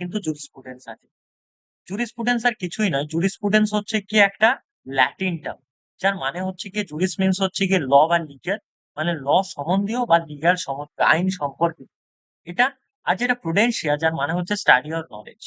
কিন্তু জুরিসপ্রুডেন্স আছে। জুরিসপ্রুডেন্স আর কিছুই নয়, জুরিসপ্রুডেন্স হচ্ছে কি একটা ল্যাটিন টার্ম, যার মানে হচ্ছে কি জুরিস মিন্স হচ্ছে কি ল বা লিগ্যাল, মানে ল সম্বন্ধীয় বা লিগ্যাল আইন সম্পর্কিত এটা। আর যেটা প্রুডেন্সিয়া, যার মানে হচ্ছে স্টাডি অর নলেজ।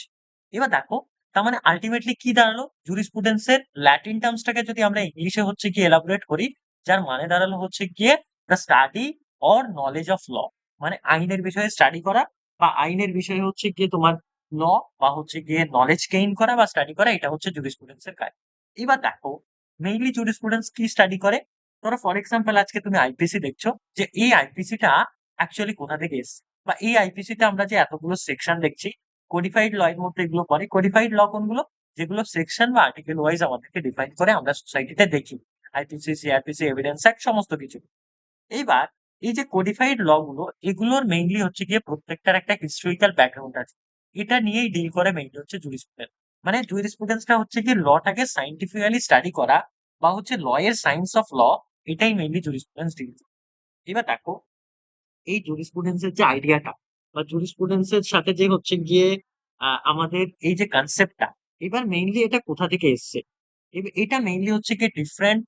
এবার দেখো, তার মানে আলটিমেটলি কি দাঁড়ালো, জুরিসপ্রুডেন্সের ল্যাটিন টার্মসটাকে যদি আমরা ইংলিশে হচ্ছে কি এলাবোরেট করি, যার মানে দাঁড়ালো হচ্ছে গিয়ে the study or knowledge of law, মানে আইনের বিষয়ে স্টাডি করা বা আইনের বিষয়ে হচ্ছে গিয়ে তোমার ল বা হচ্ছে গিয়ে নলেজ গেইন করা বা স্টাডি করা, এটা হচ্ছে জুরিসপ্রুডেন্সের কাজ। এবার দেখো, মেইনলি জুরিসপ্রুডেন্স কি স্টাডি করে। ধরো ফর এক্সাম্পল আজকে তুমি আইপিসি দেখছো, যে এই আইপিসিটা অ্যাকচুয়ালি কোথা থেকে এসছে, বা এই আইপিসিতে আমরা যে এতগুলো সেকশন দেখছি, কোডিফাইড ল এর মধ্যে এগুলো পড়ে। কোডিফাইড ল কোনগুলো, যেগুলো সেকশন বা আর্টিকেল ওয়াইজ আমাদেরকে ডিফাইন করে আমরা সোসাইটিতে দেখি, আইপিসি, সিআরপিসি, এভিডেন্স অ্যাক্ট, সমস্ত কিছু। এইবার এই যে কোডিফাইড ল গুলো, এগুলোর মেইনলি হচ্ছে গিয়ে প্রত্যেকটার একটা হিস্টোরিক্যাল ব্যাকগ্রাউন্ড আছে, এটা নিয়েই ডিল করে মেইনলি হচ্ছে জুরিসপ্রুডেন্স। মানে জুরিসপ্রুডেন্সটা হচ্ছে কি লটাকে সাইন্টিফিক্যালি স্টাডি করা বা হচ্ছে ল এর সায়েন্স অফ ল, এটাই মেইনলি জুরিসপ্রুডেন্স ডিল করে। এবার দেখো, এই জুরিসপ্রুডেন্সের যে আইডিয়াটা বা জুরিসপ্রুডেন্সের সাথে যে হচ্ছে গিয়ে আমাদের এই যে কনসেপ্টটা, এবার মেইনলি এটা কোথা থেকে এসছে। এটা মেইনলি হচ্ছে গিয়ে ডিফারেন্ট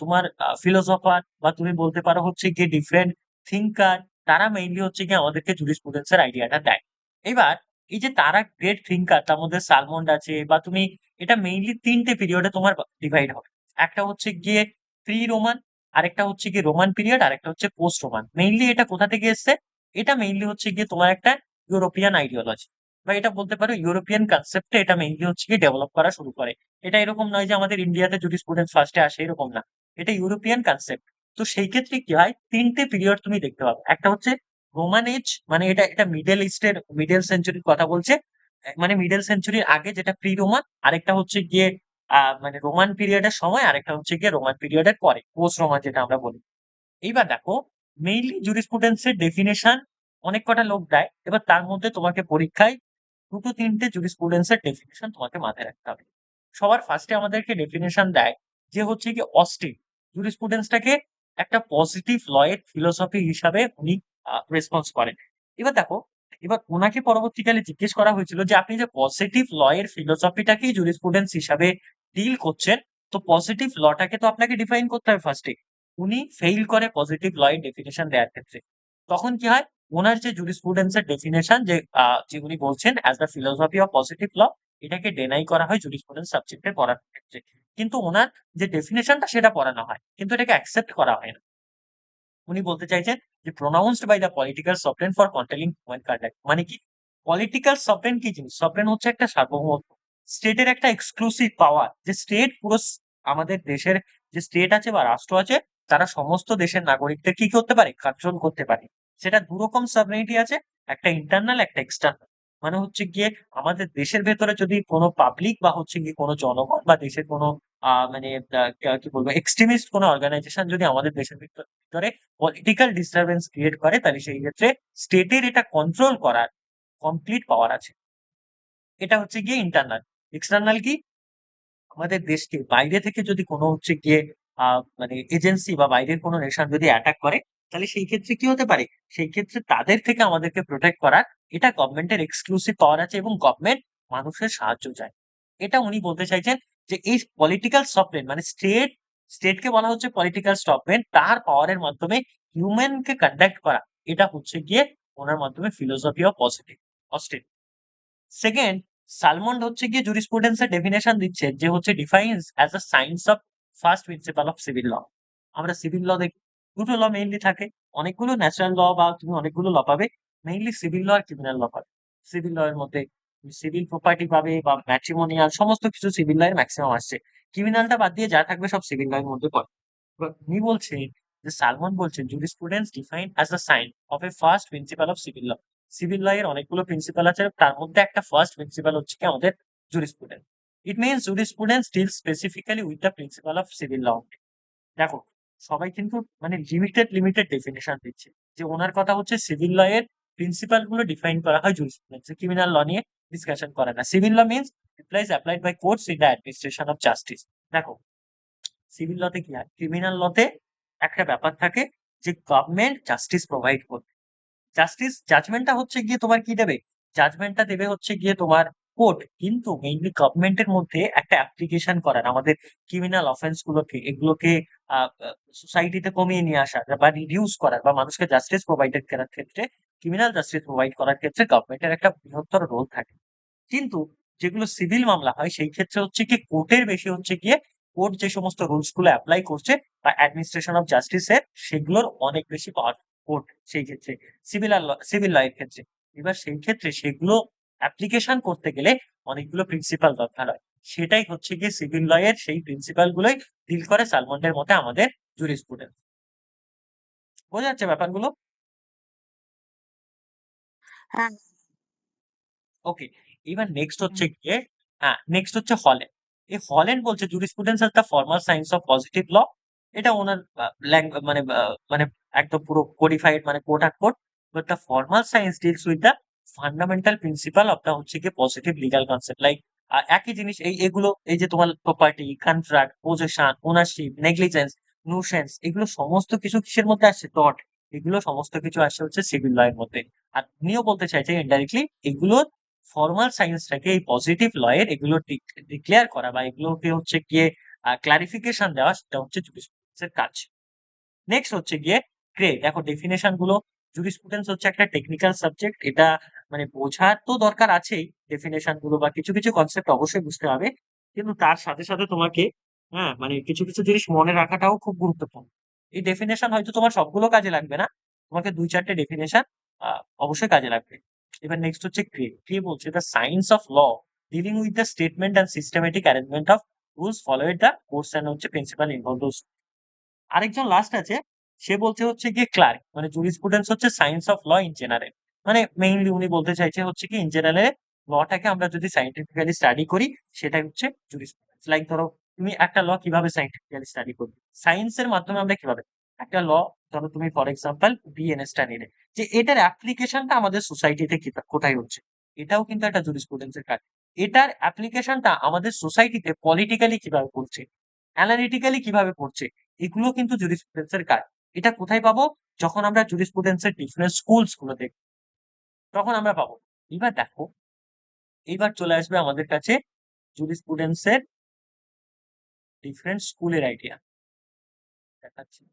তোমার ফিলোসফার বা তুমি বলতে পারো হচ্ছে গিয়ে ডিফারেন্ট থিঙ্কার, তারা মেইনলি হচ্ছে গিয়ে আমাদেরকে জুরিসপ্রুডেন্সের আইডিয়াটা দেয়। এবার এই যে তারা গ্রেট থিঙ্কার, তার মধ্যে সালমন্ড আছে, বা তুমি এটা মেইনলি তিনটে পিরিয়ডে তোমার ডিভাইড হবে। একটা হচ্ছে গিয়ে প্রি রোমান, আরেকটা হচ্ছে গিয়ে রোমান পিরিয়ড, আরেকটা হচ্ছে পোস্ট রোমান। মেইনলি এটা কোথা থেকে এসছে, এটা মেইনলি হচ্ছে গিয়ে তোমার একটা ইউরোপিয়ান আইডিওলজি, বা এটা বলতে পারো ইউরোপিয়ান কনসেপ্টে এটা মেইনলি হচ্ছে গিয়ে ডেভেলপ করা শুরু করে। এটা এরকম নয় যে আমাদের ইন্ডিয়াতে জুরিসপ্রুডেন্স ফার্স্টে আসে, এরকম না, এটা ইউরোপিয়ান কনসেপ্ট। তো সেই ক্ষেত্রে কি হয়, তিনটে পিরিয়ড তুমি দেখতে পাবে। একটা হচ্ছে রোমান এজ, মানে এটা এটা মিডল ইস্টের মিডল সেঞ্চুরির কথা বলছে, মানে মিডল সেঞ্চুরির আগে, যেটা প্রি রোমান। আরেকটা হচ্ছে গিয়ে মানে রোমান পিরিয়ডের সময়, আরেকটা হচ্ছে গিয়ে রোমান পিরিয়ডের পরে, পোস্ট রোমান যেটা আমরা বলি। এইবার দেখো, মেইনলি জুরিসপ্রুডেন্সের ডেফিনেশন অনেক কটা লোক দেয়, এবার তার মধ্যে তোমাকে পরীক্ষায় দুটো তিনটে জুরিসপ্রুডেন্সের ডেফিনেশন তোমাকে মাথায় রাখতে হবে। সবার ফার্স্টে আমাদেরকে ডেফিনেশন দেয় যে হচ্ছে কি অস্টিন, জুরিসপ্রুডেন্সটাকে একটা পজিটিভ ল এর ফিলোসফি হিসাবে উনি রেসপন্স করেন। এবার দেখো, এবার ওনাকে পরবর্তীকালে জিজ্ঞেস করা হয়েছিল যে আপনি যে পজিটিভ ল এর ফিলোসফিটাকেই জুরিসপ্রুডেন্স হিসাবে ডিল করছেন, তো পজিটিভ লটাকে তো আপনাকে ডিফাইন করতে হবে ফার্স্টে। উনি ফেইল করে পজিটিভ ল এর ডেফিনেশন দেওয়ার ক্ষেত্রে। তখন কি হয়, ওনার যে জুরিসপ্রুডেন্স এর ডেফিনেশন যে যে উনি বলছেন as the philosophy of positive law, এটাকে ডেনাই করা হয় জুরিসপ্রুডেন্স সাবজেক্টে পড়ার ক্ষেত্রে। কিন্তু ওনার যে ডেফিনেশনটা সেটা পড়ানো হয়, কিন্তু এটাকে অ্যাকসেপ্ট করা হয় না। উনি বলতে চাইছেন যে pronounced by the political sovereign for controlling human conduct. মানে কি, পলিটিক্যাল সফরেন কি জিনিস, সফরেন হচ্ছে একটা সার্বভৌমত্ব, স্টেটের একটা এক্সক্লুসিভ পাওয়ার, যে স্টেট পুরো আমাদের দেশের যে স্টেট আছে বা রাষ্ট্র আছে, তারা সমস্ত দেশের নাগরিকদের কি করতে পারে, কন্ট্রোল করতে পারে। সেটা দুরকম সভরেনিটি আছে, একটা ইন্টারনাল, একটা এক্সটার্নাল। মানে হচ্ছে গিয়ে আমাদের দেশের ভেতরে যদি কোনো পাবলিক বা হচ্ছে গিয়ে কোনো জনগণ বা দেশের কোনো মানে কি বলবো এক্সট্রিমিস্ট কোনো অর্গানাইজেশন যদি আমাদের দেশের ভিতরে পলিটিক্যাল ডিস্টারবেন্স ক্রিয়েট করে, তাহলে সেই ক্ষেত্রে স্টেটের এটা কন্ট্রোল করার কমপ্লিট পাওয়ার আছে। এটা হচ্ছে গিয়ে ইন্টারনাল। এক্সটার্নাল কি, আমাদের দেশকে বাইরে থেকে যদি কোনো হচ্ছে গিয়ে মানে এজেন্সি বা বাইরের কোনো নেশন যদি অ্যাটাক করে, তাহলে সেই ক্ষেত্রে কি হতে পারে, সেই ক্ষেত্রে তাদের থেকে আমাদেরকে প্রোটেক্ট করার এটা গভর্নমেন্টের এক্সক্লুসিভ পাওয়ার আছে, এবং গভর্নমেন্ট মানুষের সাহায্য চায়। এটা উনি বলতে চাইছেন যে এই পলিটিক্যাল সফটওয়্যার, মানে স্টেটকে বলা হচ্ছে পলিটিক্যাল সফটওয়্যার, তার পাওয়ারের মাধ্যমে হিউম্যানকে কন্ডাক্ট করা, এটা হচ্ছে গিয়ে ওনার মাধ্যমে philosophy of positive Austin. Second, Salmond হচ্ছে গিয়ে জুরিসপ্রুডেন্সের ডেফিনেশন দিচ্ছে, যে হচ্ছে defines as a science of first principle of civil law. আমরা সিভিল ল দেখি, দুটো ল মেইনলি থাকে, অনেকগুলো ন্যাচারাল ল বা তুমি অনেকগুলো ল পাবে, মেইনলি সিভিল ল আর ক্রিমিনাল ল পাবে। সিভিল ল এর মধ্যে সিভিল প্রপার্টি পাবে বা ম্যাট্রিমোনিয়াল, সমস্ত কিছু সিভিল ল এর ম্যাক্সিমাম আসছে। ক্রিমিনালটা বাদ দিয়ে যা থাকবে সব সিভিল ল এর মধ্যে পড়ে। এবার উনি বলছেন, যে সালমন বলছেন jurisprudence define as a science of a first principle of civil law. Civil law এর অনেকগুলো প্রিন্সিপাল আছে, তার মধ্যে একটা ফার্স্ট প্রিন্সিপাল হচ্ছে কি আমাদের jurisprudence. It means jurisprudence deals specifically with the principle of civil law. দেখো, সবাই কিন্তু মানে লিমিটেড লিমিটেড ডেফিনেশন দিচ্ছে, যে ওনার কথা হচ্ছে সিভিল ল এর প্রিন্সিপাল গুলো ডিফাইন করা হয় জুরিসপ্রুডেন্স, ক্রিমিনাল ল নিয়ে ডিসকাশন করে না। Civil law means replies applied by courts in the administration of justice. দেখো, সিভিল লতে কি হয়, ক্রিমিনাল লতে একটা ব্যাপার থাকে, যে গভর্নমেন্ট জাস্টিস প্রোভাইড করবে। জাস্টিস জাজমেন্টটা হচ্ছে গিয়ে তোমার কি দেবে, জাজমেন্টটা দেবে হচ্ছে গিয়ে তোমার কোর্ট, কিন্তু মেইনলি গভর্নমেন্টের মধ্যে একটা অ্যাপ্লিকেশন করার, আমাদের ক্রিমিনাল অফেন্স গুলোকে, এগুলোকে সোসাইটিতে কমিয়ে নিয়ে আসার বা রিডিউস করার বা মানুষকে জাস্টিস প্রোভাইড করার ক্ষেত্রে, ক্রিমিনাল জাস্টিস প্রোভাইড করার ক্ষেত্রে গভর্নমেন্টের একটা বৃহত্তর রোল থাকে। কিন্তু যেগুলো সিভিল মামলা হয় সেই ক্ষেত্রে হচ্ছে কি কোর্টের বেশি হচ্ছে গিয়ে, কোর্ট যে সমস্ত রুলস গুলো অ্যাপ্লাই করছে বা অ্যাডমিনিস্ট্রেশন অফ জাস্টিসের, সেগুলোর অনেক বেশি পাওয়ার কোর্ট সেই ক্ষেত্রে, সিভিল ল এর ক্ষেত্রে। এবার সেই ক্ষেত্রে সেগুলো অ্যাপ্লিকেশন করতে গেলে অনেকগুলো প্রিন্সিপাল দরকার হয়। সেটাই হচ্ছে গিয়ে সিভিল ল এর সেই প্রিন্সিপাল গুলোই ডিল করে সালমন্ডের মতে আমাদের জুরিসপ্রুডেন্স। বোঝা যাচ্ছে ব্যাপারগুলো? হ্যাঁ। ওকে, এবার নেক্সট হচ্ছে হুম। গিয়ে, হ্যাঁ নেক্সট হচ্ছে হল্যান্ড। এই হল্যান্ড বলছে jurisprudence as the formal science of positive law. এটা ওনার মানে মানে একদম পুরো কোডিফাইড, মানে কোট আট quote, but the formal science deals with the fundamental principle of the হচ্ছে গিয়ে পজিটিভ লিগাল কনসেপ্ট। লাইক একই জিনিস, এগুলো এই যে তোমার property, contract, possession, ownership, negligence, nuisance, এগুলো সমস্ত কিছু কিসের মধ্যে আসছে? টর্ট। এগুলো সমস্ত কিছু আসছে হচ্ছে সিভিল ল এর মধ্যে। আর উনিও বলতে চাইছে ইনডাইরেক্টলি এগুলো ফর্মাল সায়েন্সটাকে, এই পজিটিভ ল এর এগুলো ডিক্লেয়ার করা বা এগুলোকে হচ্ছে গিয়ে ক্লারিফিকেশন দেওয়া, সেটা হচ্ছে জুরিসপ্রুডেন্সের কাজ। নেক্সট হচ্ছে গিয়ে দেখো ডেফিনেশন গুলো। জুরিসপ্রুডেন্স হচ্ছে একটা টেকনিক্যাল সাবজেক্ট, এটা মানে বোঝার তো দরকার আছেই ডেফিনেশন গুলো বা কিছু কিছু কনসেপ্ট অবশ্যই বুঝতে হবে, কিন্তু তার সাথে সাথে তোমাকে, হ্যাঁ মানে কিছু কিছু জিনিস মনে রাখাটাও খুব গুরুত্বপূর্ণ। এই ডেফিনেশন হয়তো তোমার সবগুলো কাজে লাগবে না, তোমাকে দুই চারটে ডেফিনেশন অবশ্যই কাজে লাগবে। এবার নেক্সট হচ্ছে বলছে the science of law dealing with the statement and systematic arrangement of rules followed the course and হচ্ছে প্রিন্সিপাল ইনভলভ। আরেকজন লাস্ট আছে, সে বলছে হচ্ছে গিয়ে ক্লার্ক, মানে জুরিসপ্রুডেন্স হচ্ছে science of law in general. মানে মেইনলি উনি বলতে চাইছে হচ্ছে কি ইন জেনারেল লটাকে আমরা যদি সাইন্টিফিক্যালি স্টাডি করি, সেটা হচ্ছে জুরিসপ্রুডেন্স। লাইক ধরো তুমি একটা ল কিভাবে সাইন্টিফিক্যালি স্টাডি করবে, সায়েন্সের মাধ্যমে আমরা কিভাবে একটা ল, ধরো তুমি ফর এক্সাম্পল বিএনএসটা নিলে, যে এটার অ্যাপ্লিকেশনটা আমাদের সোসাইটিতে কোথায় হচ্ছে, এটাও কিন্তু একটা জুরিসপ্রুডেন্সের কাজ। এটার অ্যাপ্লিকেশনটা আমাদের সোসাইটিতে পলিটিক্যালি কিভাবে পড়ছে, অ্যানালিটিক্যালি কিভাবে পড়ছে, এগুলো কিন্তু জুরিসপ্রুডেন্সের কাজ। এটা কোথায় পাবো? যখন আমরা জুরিসপ্রুডেন্সের ডিফারেন্ট স্কুলস গুলো দেখবো, তখন আমরা পাবো। এবার দেখো, এইবার চলে আসবে আমাদের কাছে জুরিসপ্রুডেন্সের ডিফারেন্ট স্কুলের আইডিয়া দেখাচ্ছি।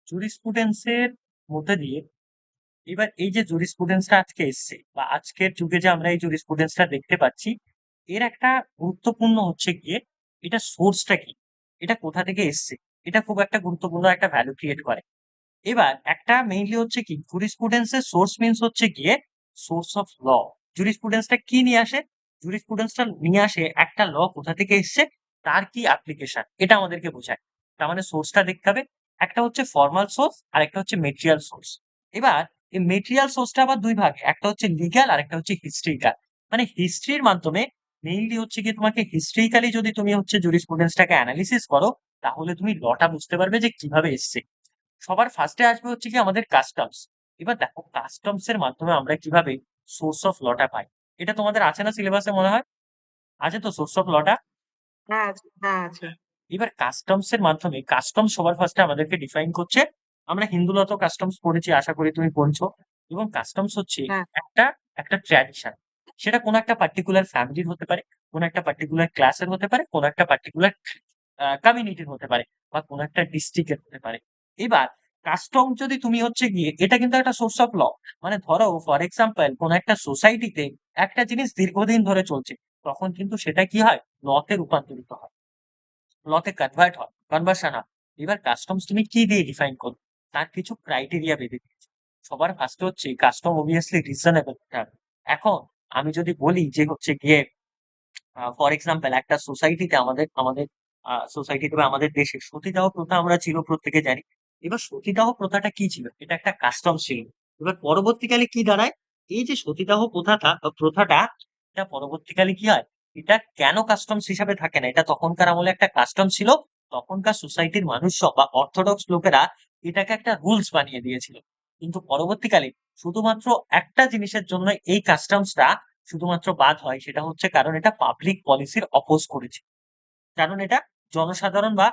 জুরিসপ্রুডেন্সের মধ্যে দিয়ে, এবার এই যে জুরিসপ্রুডেন্সটা আজকে এসছে বা আজকের যুগে যে আমরা এই জুরিসপ্রুডেন্সটা দেখতে পাচ্ছি, এর একটা গুরুত্বপূর্ণ হচ্ছে গিয়ে এটা সোর্সটা কি, এটা কোথা থেকে এসছে, এটা খুব একটা গুরুত্বপূর্ণ একটা ভ্যালু ক্রিয়েট করে। এবার একটা মেইনলি হচ্ছে কি জুরিসপ্রুডেন্সের সোর্স মিন্স হচ্ছে গিয়ে সোর্স অফ ল। জুরিসপ্রুডেন্সটা কি নিয়ে আসে? জুরিসপ্রুডেন্সটা নিয়ে আসে একটা ল কোথা থেকে এসছে, তার কি অ্যাপ্লিকেশন, এটা আমাদেরকে বোঝায়। তার মানে সোর্সটা দেখতে হবে। একটা হচ্ছে ফর্মাল সোর্স আর একটা হচ্ছে মেটেরিয়াল সোর্স। এবার এই মেটেরিয়াল সোর্সটা আবার দুই ভাগে, একটা হচ্ছে লিগ্যাল আর একটা হচ্ছে হিস্ট্রিক্যাল। মানে হিস্ট্রির মাধ্যমে মেইনলি হচ্ছে কি তোমাকে হিস্ট্রিক্যালি যদি তুমি হচ্ছে জুরিসপ্রুডেন্সটাকে অ্যানালিসিস করো, তাহলে তুমি লটা বুঝতে পারবে যে কিভাবে এসছে। সবার ফার্স্টে আসবে হচ্ছে কি আমাদের কাস্টমস। এবার দেখো কাস্টমস এর মাধ্যমে আমরা কিভাবে সোর্স অফ লটা পাই, এটা তোমাদের আছে না সিলেবাসে মনে হয়? আছে তো সোর্স অফ লটা? হ্যাঁ আছে, হ্যাঁ আছে। এবার কাস্টমস এর মাধ্যমে, কাস্টমস সবার ফার্স্টে আমাদেরকে ডিফাইন করছে, আমরা হিন্দু ল তো কাস্টমস পড়েছি, আশা করি তুমি পড়ছো। এবং কাস্টমস হচ্ছে হ্যাঁ। একটা একটা ট্র্যাডিশন। সেটা কোনো একটা পার্টিকুলার ফ্যামিলির হতে পারে, কোনো একটা পার্টিকুলার ক্লাসের হতে পারে, কোনো একটা পার্টিকুলার কমিউনিটির হতে পারে, বা কোনো একটা ডিস্ট্রিক্টের হতে পারে। এবার কাস্টম যদি তুমি হচ্ছে গিয়ে এটা কিন্তু একটা সোর্স অফ ল। মানে ধরো ফর এক্সাম্পল কোনো একটা সোসাইটিতে একটা জিনিস দীর্ঘদিন ধরে চলছে, তখন কিন্তু সেটা কি হয়, লতে রূপান্তরিত হয়, লতে কনভার্সন হয়। এবার কাস্টমস তুমি কি দিয়ে ডিফাইন করবে? তার কিছু ক্রাইটেরিয়া বেঁধে দিয়েছে। সবার ফার্স্টে হচ্ছে কাস্টম অবভিয়াসলি রিজনেবল হতে হবে। এখন আমি যদি বলি যে হচ্ছে গিয়ে ফর এক্সাম্পল একটা সোসাইটিতে আমাদের আমাদের সোসাইটিতে বা আমাদের দেশে সতীদাহ প্রথা আমরা ছিল প্রত্যেকে জানি। এবার সতীদাহ প্রথাটা কি ছিল? এটা একটা কাস্টম ছিল। এবার পরবর্তীকালে কি দাঁড়ায়? এই যে সতীদাহ প্রথাটা এটা পরবর্তীকালে কি হয়? এটা কেন কাস্টমস হিসাবে থাকে না? এটা তখনকার আমলে একটা কাস্টম ছিল। তখনকার সোসাইটির মানুষ বা অর্থোডক্স লোকেরা এটাকে একটা রুলস বানিয়ে দিয়েছিল। কিন্তু পরবর্তীকালে শুধুমাত্র একটা জিনিসের জন্য এই কাস্টমসটা শুধুমাত্র বাদ হয়, সেটা হচ্ছে কারণ এটা পাবলিক পলিসির অপোজ করেছে। কারণ এটা জনসাধারণ বা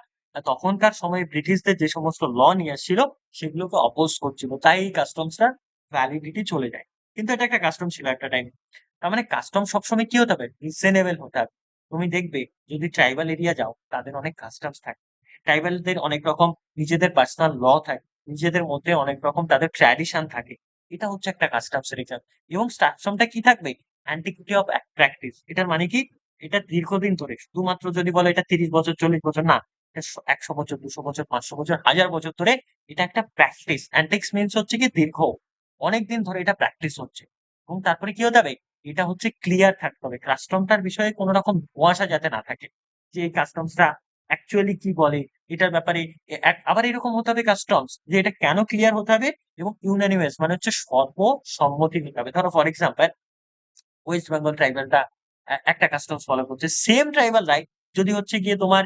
তখনকার সময়ে ব্রিটিশদের যে সমস্ত ল নিয়ে আসছিল সেগুলোকে অপোজ করছিল, তাই এই কাস্টমসটার ভ্যালিডিটি চলে যায়। কিন্তু এটা একটা কাস্টম ছিল একটা টাইম। তার মানে কাস্টম সবসময় কি হতে হবে, রিজনেবল হতে হবে। তুমি দেখবে যদি ট্রাইবাল এরিয়া যাও তাদের অনেক কাস্টমস থাকে, ট্রাইবালদের অনেক রকম নিজেদের পার্সোনাল ল থাকে, নিজেদের মধ্যে অনেক রকম তাদের ট্র্যাডিশন থাকে। এটা হচ্ছে একটা কাস্টমস এর এক্সাম্পল। এবং কাস্টমটা কি থাকবে, অ্যান্টিকুইটি অফ প্র্যাকটিস। এটার মানে কি, এটা দীর্ঘদিন ধরে, শুধুমাত্র যদি বলো এটা 30 বছর 40 বছর না, 100 বছর 200 বছর 500 বছর 1000 বছর ধরে এটা একটা প্র্যাকটিস। অ্যান্টিক্স মিনস হচ্ছে কি দীর্ঘ, অনেকদিন ধরে এটা প্র্যাকটিস হচ্ছে। এবং তারপরে কি হতে হবে, এটা হচ্ছে ক্লিয়ার থাকতে হবে, কাস্টমটার বিষয়ে কোনো রকম ধোঁয়াশা যাতে না থাকে, যে এই কাস্টমসটা অ্যাকচুয়ালি কি বলে এটার ব্যাপারে। আবার এরকম হতে হবে কাস্টমস যে এটা কেন ক্লিয়ার হতে হবে, এবং ইউনানিমাস মানে হচ্ছে সর্বসম্মতি নিতে হবে। ধরো ফর এক্সাম্পল ওয়েস্ট বেঙ্গল ট্রাইবালটা একটা কাস্টমস ফলো করছে, সেম ট্রাইবাল রাইট যদি হচ্ছে গিয়ে তোমার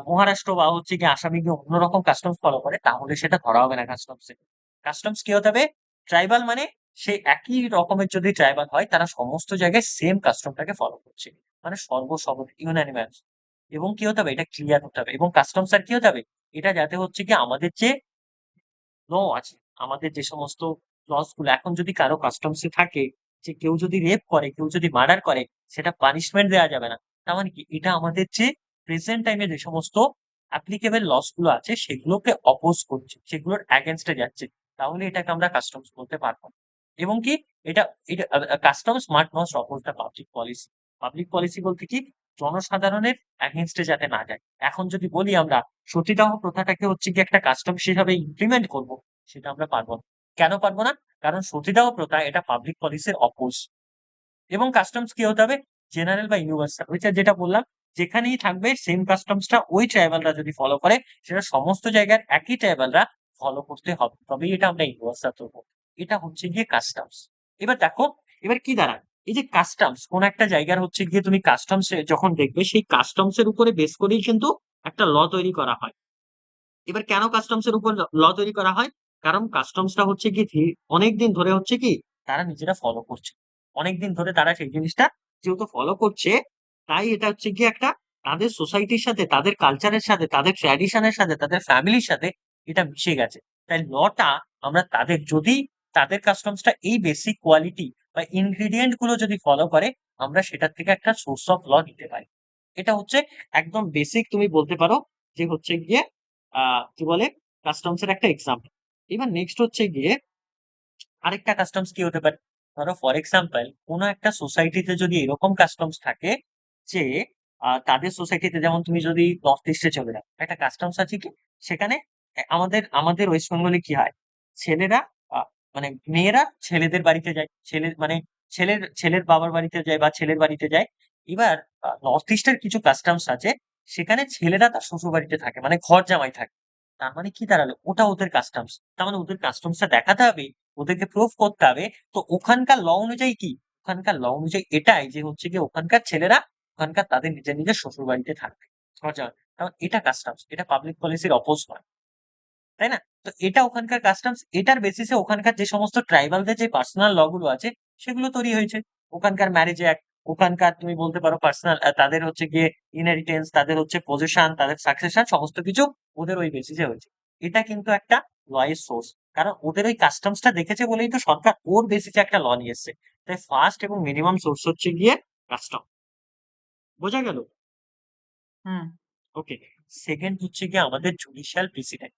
মহারাষ্ট্র বা হচ্ছে গিয়ে আসামে গিয়ে অন্যরকম কাস্টমস ফলো করে, তাহলে সেটা ধরা হবে না কাস্টমসে। কাস্টমস কি হতে হবে, ট্রাইবাল মানে সে একই রকমের যদি ট্রাইবাল হয় তারা সমস্ত জায়গায় সেম কাস্টমটাকে ফলো করছে, মানে সর্বসম্মতি ইউনানিমাস। এবং কি হতে হবে, এটা ক্লিয়ার হতে হবে। এবং কাস্টমস আর কি হতে হবে, এটা যাতে হচ্ছে কি আমাদের যে ল আছে, আমাদের যে সমস্ত লস গুলো এখন যদি কারো কাস্টমসে থাকে, যে কেউ যদি রেপ করে, কেউ যদি মার্ডার করে, সেটা পানিশমেন্ট দেওয়া যাবে না। তার মানে কি, এটা আমাদের যে প্রেজেন্ট টাইমে যে সমস্ত অ্যাপ্লিকেবল লস গুলো আছে সেগুলোকে অপোজ করছে, সেগুলোর অ্যাগেনস্টে যাচ্ছে, তাহলে এটাকে আমরা কাস্টমস বলতে পারবো না। এবং কি, এটা এটা customs smart not oppose the public policy. Public policy বলতে কি, জনসাধারণের অ্যাগেনস্টে যাতে না যায়। এখন যদি বলি আমরা সতীদাহ প্রথাটাকে হচ্ছে কি একটা কাস্টমস হিসাবে ইমপ্লিমেন্ট করব, সেটা আমরা পারবো না। কেন পারবো না? কারণ সতীদাহ প্রথা এটা পাবলিক পলিসির অপোজ। এবং কাস্টমস কি হতে হবে, জেনারেল বা ইউনিভার্সাল। ওইটা যেটা বললাম, যেখানেই থাকবে সেম কাস্টমসটা ওই ট্রাইবালরা যদি ফলো করে, সেটা সমস্ত জায়গার একই ট্রাইবালরা ফলো করতে হবে, তবেই এটা আমরা ইউনিভার্সাল করবো। এটা হচ্ছে গিয়ে কাস্টমস। এবার দেখো, এবার কি দাঁড়ায়, এই যে কাস্টমস কোন একটা জায়গার হচ্ছে গিয়ে তুমি কাস্টমস যখন দেখবে, সেই কাস্টমস এর উপরে বেস করেই কিন্তু একটা ল তৈরি করা হয়। এবার কেন কাস্টমস এর উপর ল তৈরি করা হয়? কারণ কাস্টমসটা হচ্ছে কি অনেকদিন ধরে হচ্ছে কি তারা নিজেরা ফলো করছে। অনেকদিন ধরে তারা সেই জিনিসটা যেহেতু ফলো করছে, তাই এটা হচ্ছে গিয়ে একটা তাদের সোসাইটির সাথে, তাদের কালচারের সাথে, তাদের ট্র্যাডিশনের সাথে, তাদের ফ্যামিলির সাথে এটা মিশে গেছে। তাই লটা আমরা তাদের যদি তাদের কাস্টমসটা এই বেসিক কোয়ালিটি বা ইনগ্রিডিয়েন্ট গুলো যদি ফলো করে, আমরা সেটার থেকে একটা সোর্স অফ ল নিতে পারি। এটা হচ্ছে একদম বেসিক, তুমি বলতে পারো যে হচ্ছে গিয়ে কি বলে কাস্টমস এর একটা এক্সাম্পল। এবার নেক্সট হচ্ছে গিয়ে আরেকটা কাস্টমস কি হতে পারে, ধরো ফর এক্সাম্পল কোনো একটা সোসাইটিতে যদি এরকম কাস্টমস থাকে যে তাদের সোসাইটিতে, যেমন তুমি যদি নর্থ ইস্টে চলে যাও, একটা কাস্টমস আছে কি সেখানে আমাদের আমাদের ওয়েস্ট বেঙ্গলে কি হয়, ছেলেরা মানে মেয়েরা ছেলেদের বাড়িতে যায়, ছেলে মানে ছেলের ছেলের বাবার বাড়িতে যায় বা ছেলের বাড়িতে যায়। এবার নর্থ ইস্টের কিছু কাস্টমস আছে, সেখানে ছেলেরা তার শ্বশুর বাড়িতে থাকে, মানে ঘর জামাই থাকে। তার মানে কি দাঁড়ালো, ওটা ওদের কাস্টমস। তার মানে ওদের কাস্টমসটা দেখাতে হবে, ওদেরকে প্রুফ করতে হবে। তো ওখানকার ল অনুযায়ী কি, ওখানকার ল অনুযায়ী এটাই যে হচ্ছে গিয়ে ওখানকার ছেলেরা ওখানকার তাদের নিজের নিজের শ্বশুর বাড়িতে থাকবে, ঘর জামাই। কারণ এটা কাস্টমস, এটা পাবলিক পলিসির অপোজ নয়, তাই না? তো এটা ওখানকার কাস্টমস, এটার বেসিসে ওখানকার যে সমস্ত ট্রাইবালদের যে পার্সোনাল ল গুলো আছে সেগুলো তৈরি হয়েছে। ওখানকার ম্যারেজ অ্যাক্ট, ওখানকার তুমি বলতে পারো পার্সোনাল তাদের হচ্ছে গিয়ে ইনহেরিটেন্স, তাদের হচ্ছে পজিশন, তাদের সাকসেশন, সমস্ত কিছু ওদের ওই বেসিসে হয়েছে। এটা কিন্তু একটা ল এর সোর্স। কারণ ওদের ওই কাস্টমসটা দেখেছে বলেই তো সরকার ওর বেসিসে একটা ল নিয়ে এসছে। তাই ফার্স্ট এবং মিনিমাম সোর্স হচ্ছে গিয়ে কাস্টম। বোঝা গেল? হুম ওকে। সেকেন্ড হচ্ছে গিয়ে আমাদের জুডিশিয়াল প্রেসিডেন্ট।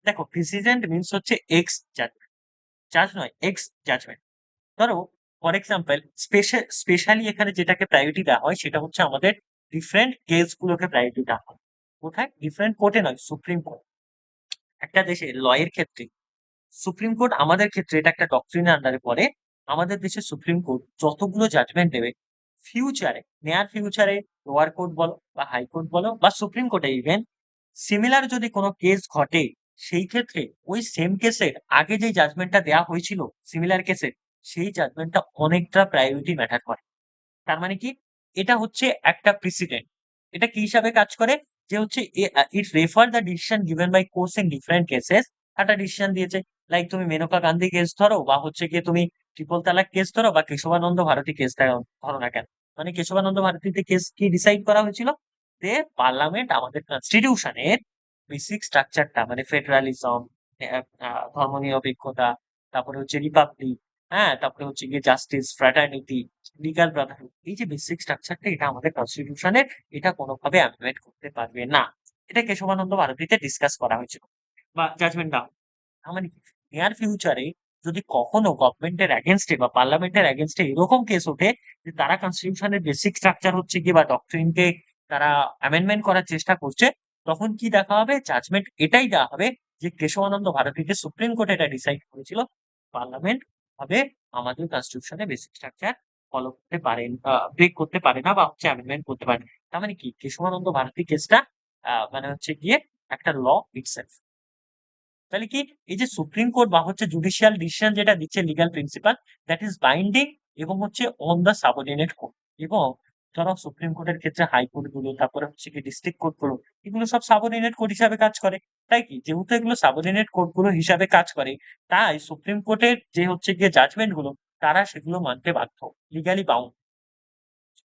দেখো প্রেসিডেন্ট মিনস হচ্ছে এক্স জাজমেন্ট, জাজ নয়, এক্স জাজমেন্ট। ধরো ফর এক্সাম্পল স্পেশালি এখানে যেটাকে প্রায়োরিটি দেওয়া হয় সেটা হচ্ছে আমাদের ডিফারেন্ট কেসগুলোকে প্রায়োরিটি দেওয়া হয়। কোথায়? ডিফারেন্ট কোর্টে নয়, সুপ্রিম কোর্ট। একটা দেশে ল এর ক্ষেত্রে সুপ্রিম কোর্ট, আমাদের ক্ষেত্রে এটা একটা ডক্ট্রিনের আন্ডারে পড়ে। আমাদের দেশে সুপ্রিম কোর্ট যতগুলো জাজমেন্ট দেবে ফিউচারে, নেয়ার ফিউচারে লোয়ার কোর্ট বলো বা হাই কোর্ট বলো বা সুপ্রিম কোর্টে ইভেন সিমিলার যদি কোনো কেস ঘটে, সেই ক্ষেত্রে ওই সেম কেসের আগে যে জাজমেন্টটা দেওয়া হয়েছিল সিমিলার কেসে, সেই জাজমেন্টটা অনেকটা প্রায়োরিটি ম্যাটার করে। তার মানে কি? এটা হচ্ছে একটা প্রেসিডেন্ট। এটা কি হিসাবে কাজ করে? যে হচ্ছে it refer the decision given by courts in different cases. একটা ডিসিশন দিয়েছে, লাইক তুমি মেনকা গান্ধী কেস ধরো বা হচ্ছে গিয়ে তুমি ট্রিপল তালাক কেস ধরো বা কেশবানন্দ ভারতী কেস ধরো না কেন। মানে কেশবানন্দ ভারতীতে কেস কি ডিসাইড করা হয়েছিল? যে পার্লামেন্ট আমাদের কনস্টিটিউশনের বেসিক স্ট্রাকচারটা মানে ফেডারালিজম, ধর্মনিরপেক্ষতা, তারপরে হচ্ছে রিপাবলিক, হ্যাঁ, তারপরে হচ্ছে গিয়ে জাস্টিস, ফ্র্যাটার্নিটি, লিগাল ব্রাদারহুড, এই যে বেসিক স্ট্রাকচারটা এটা আমাদের কনস্টিটিউশনের, এটা কোনোভাবে অ্যামেন্ডমেন্ট করতে পারবে না। এটা কেশবানন্দ ভারতীতে ডিসকাস করা হয়েছিল বা জাজমেন্ট দেওয়া। মানে নিয়ার ফিউচারে যদি কখনো গভর্নমেন্টের এগেনস্টে বা পার্লামেন্টের এগেনস্টে এরকম কেস ওঠে যে তারা কনস্টিটিউশনের বেসিক স্ট্রাকচার হচ্ছে কি বা ডক্ট্রিনকে তারা অ্যামেন্ডমেন্ট করার চেষ্টা করছে, তখন কি দেখা হবে? জাজমেন্ট এটাই দেওয়া হবে যে কেশবানন্দ ভারতীতে সুপ্রিম কোর্ট এটা ডিসাইড করেছিল পার্লামেন্ট ভাবে আমাদের কনস্টিটিউশনে বেসিক স্ট্রাকচার ফলো করতে পারেন, ব্রেক করতে পারে না বা হচ্ছে অ্যামেন্ডমেন্ট করতে পারে না। তার মানে কি কেশবানন্দ ভারতী কেসটা মানে হচ্ছে গিয়ে একটা ল ইটসেলফ। তাহলে কি এই যে সুপ্রিম কোর্ট বা হচ্ছে জুডিশিয়াল ডিসিশন যেটা দিচ্ছে legal principal, that is binding এবং হচ্ছে অন দ্য সাবঅর্ডিনেট কোর্ট। এবং ধরো সুপ্রিম কোর্টের ক্ষেত্রে হাইকোর্ট গুলো, তারপরে হচ্ছে কি ডিস্ট্রিক্ট কোর্ট গুলো, এগুলো সব সাবঅর্ডিনেট কোর্ট হিসাবে কাজ করে। তাই কি যেহেতু এগুলো সাবঅর্ডিনেট কোর্ট গুলো হিসাবে কাজ করে, তাই সুপ্রিম কোর্টের যে হচ্ছে গিয়ে জাজমেন্ট গুলো তারা সেগুলো মানতে বাধ্য, legally bound.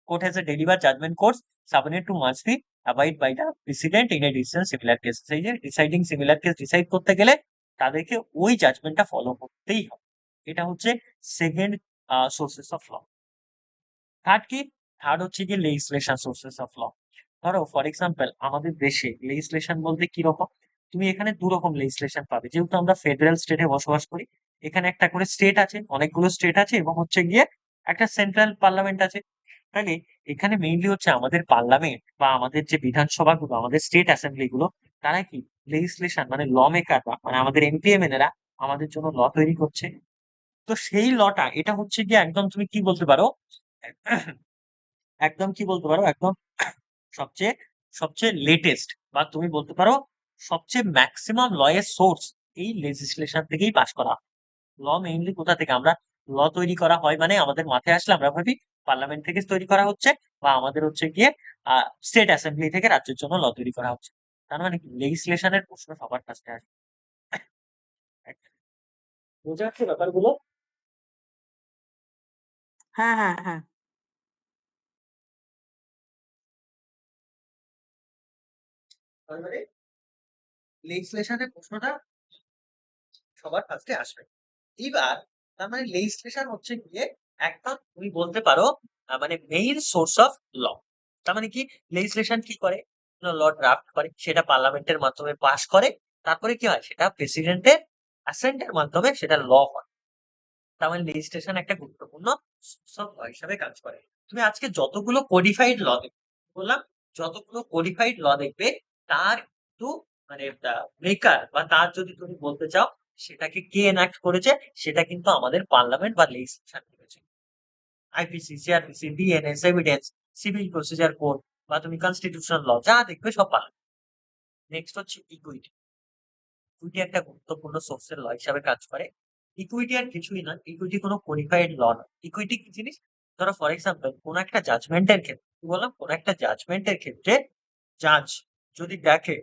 Court has a delivered judgment course subordinate to must be abide by the precedent in a decision similar case. সেই যে ডিসাইডিং সিমিলার কেস ডিসাইড করতে গেলে তাদেরকে ওই জাজমেন্টটা ফলো করতেই হবে। এটা হচ্ছে second sources of law. Third কি? থার্ড হচ্ছে কি লেজিসলেশন সোর্সেস অফ ল। ধরো ফর এক্সাম্পল আমাদের দেশে লেজিসলেশন বলতে কি রকম? তুমি এখানে দু রকম লেজিসলেশন পাবে, যেহেতু আমরা ফেডারেল স্টেটে বসবাস করি। এখানে একটা করে স্টেট আছে, অনেকগুলো স্টেট আছে এবং হচ্ছে গিয়ে একটা সেন্ট্রাল পার্লামেন্ট আছে। তাহলে এখানে মেইনলি হচ্ছে আমাদের পার্লামেন্ট বা আমাদের যে বিধানসভা গুলো, আমাদের স্টেট অ্যাসেম্বলি গুলো, তারা কি লেজিসলেশন মানে ল মেকার বা মানে আমাদের এমপিএমএলএরা আমাদের জন্য ল তৈরি করছে। তো সেই লটা এটা হচ্ছে গিয়ে একদম তুমি কি বলতে পারো, একদম কি বলতে পারো, একদম সবচেয়ে সবচেয়ে লেটেস্ট বা তুমি বলতে পারো সবচেয়ে ম্যাক্সিমাম ল এর সোর্স এই লেজিসলেশন থেকেই পাস করা। ল মেইনলি কোথা থেকে আমরা ল তৈরি করা হয় মানে আমাদের মাথায় আসলে আমরা ভাবি পার্লামেন্ট থেকে তৈরি করা হচ্ছে বা আমাদের হচ্ছে গিয়ে স্টেট অ্যাসেম্বলি থেকে রাজ্যের জন্য ল তৈরি করা হচ্ছে। তার মানে কি লেজিসলেশনের প্রশ্ন সবার কাছে আসে। বোঝা যাচ্ছে ব্যাপারগুলো? হ্যাঁ হ্যাঁ হ্যাঁ তার মানে লেজিসলেশনের প্রশ্নটা সবার ফার্স্টে আসবে। এইবার তার মানে লেজিসলেশন হচ্ছে গিয়ে একদম তুমি বলতে পারো মানে মেইন সোর্স অফ ল। তার মানে কি লেজিসলেশন কি করে? ল ড্রাফট করে, সেটা পার্লামেন্টের মাধ্যমে পাস করে, তারপরে কি হয় সেটা প্রেসিডেন্টের অ্যাসেন্টের মাধ্যমে সেটা ল হয়। তার মানে লেজিসলেশন একটা গুরুত্বপূর্ণ সোর্স অফ ল হিসাবে কাজ করে। তুমি আজকে যতগুলো কোডিফাইড ল দেখবে, বললাম যতগুলো কোডিফাইড ল দেখবে, তার কিন্তু মানে মেকার বা তার যদি তুমি বলতে চাও সেটাকে কে এনাক্ট করেছে, সেটা কিন্তু আমাদের পার্লামেন্ট বা লেজিসলেশন করেছে। IPC, CrPC, BNS, evidence, civil procedure code বা তুমি কনস্টিটিউশনাল ল যা দেখবে সব পার্লামেন্ট। নেক্সট হচ্ছে ইকুইটি। ইকুইটি একটা গুরুত্বপূর্ণ সোর্সের ল হিসাবে কাজ করে। ইকুইটি আর কিছুই না, ইকুইটি কোনো কোডিফাইড ল না। ইকুইটি কি জিনিস? ধরো ফর এক্সাম্পল কোন একটা জাজমেন্টের ক্ষেত্রে, কি বললাম, কোন একটা জাজমেন্টের ক্ষেত্রে জাজ যদি দেখে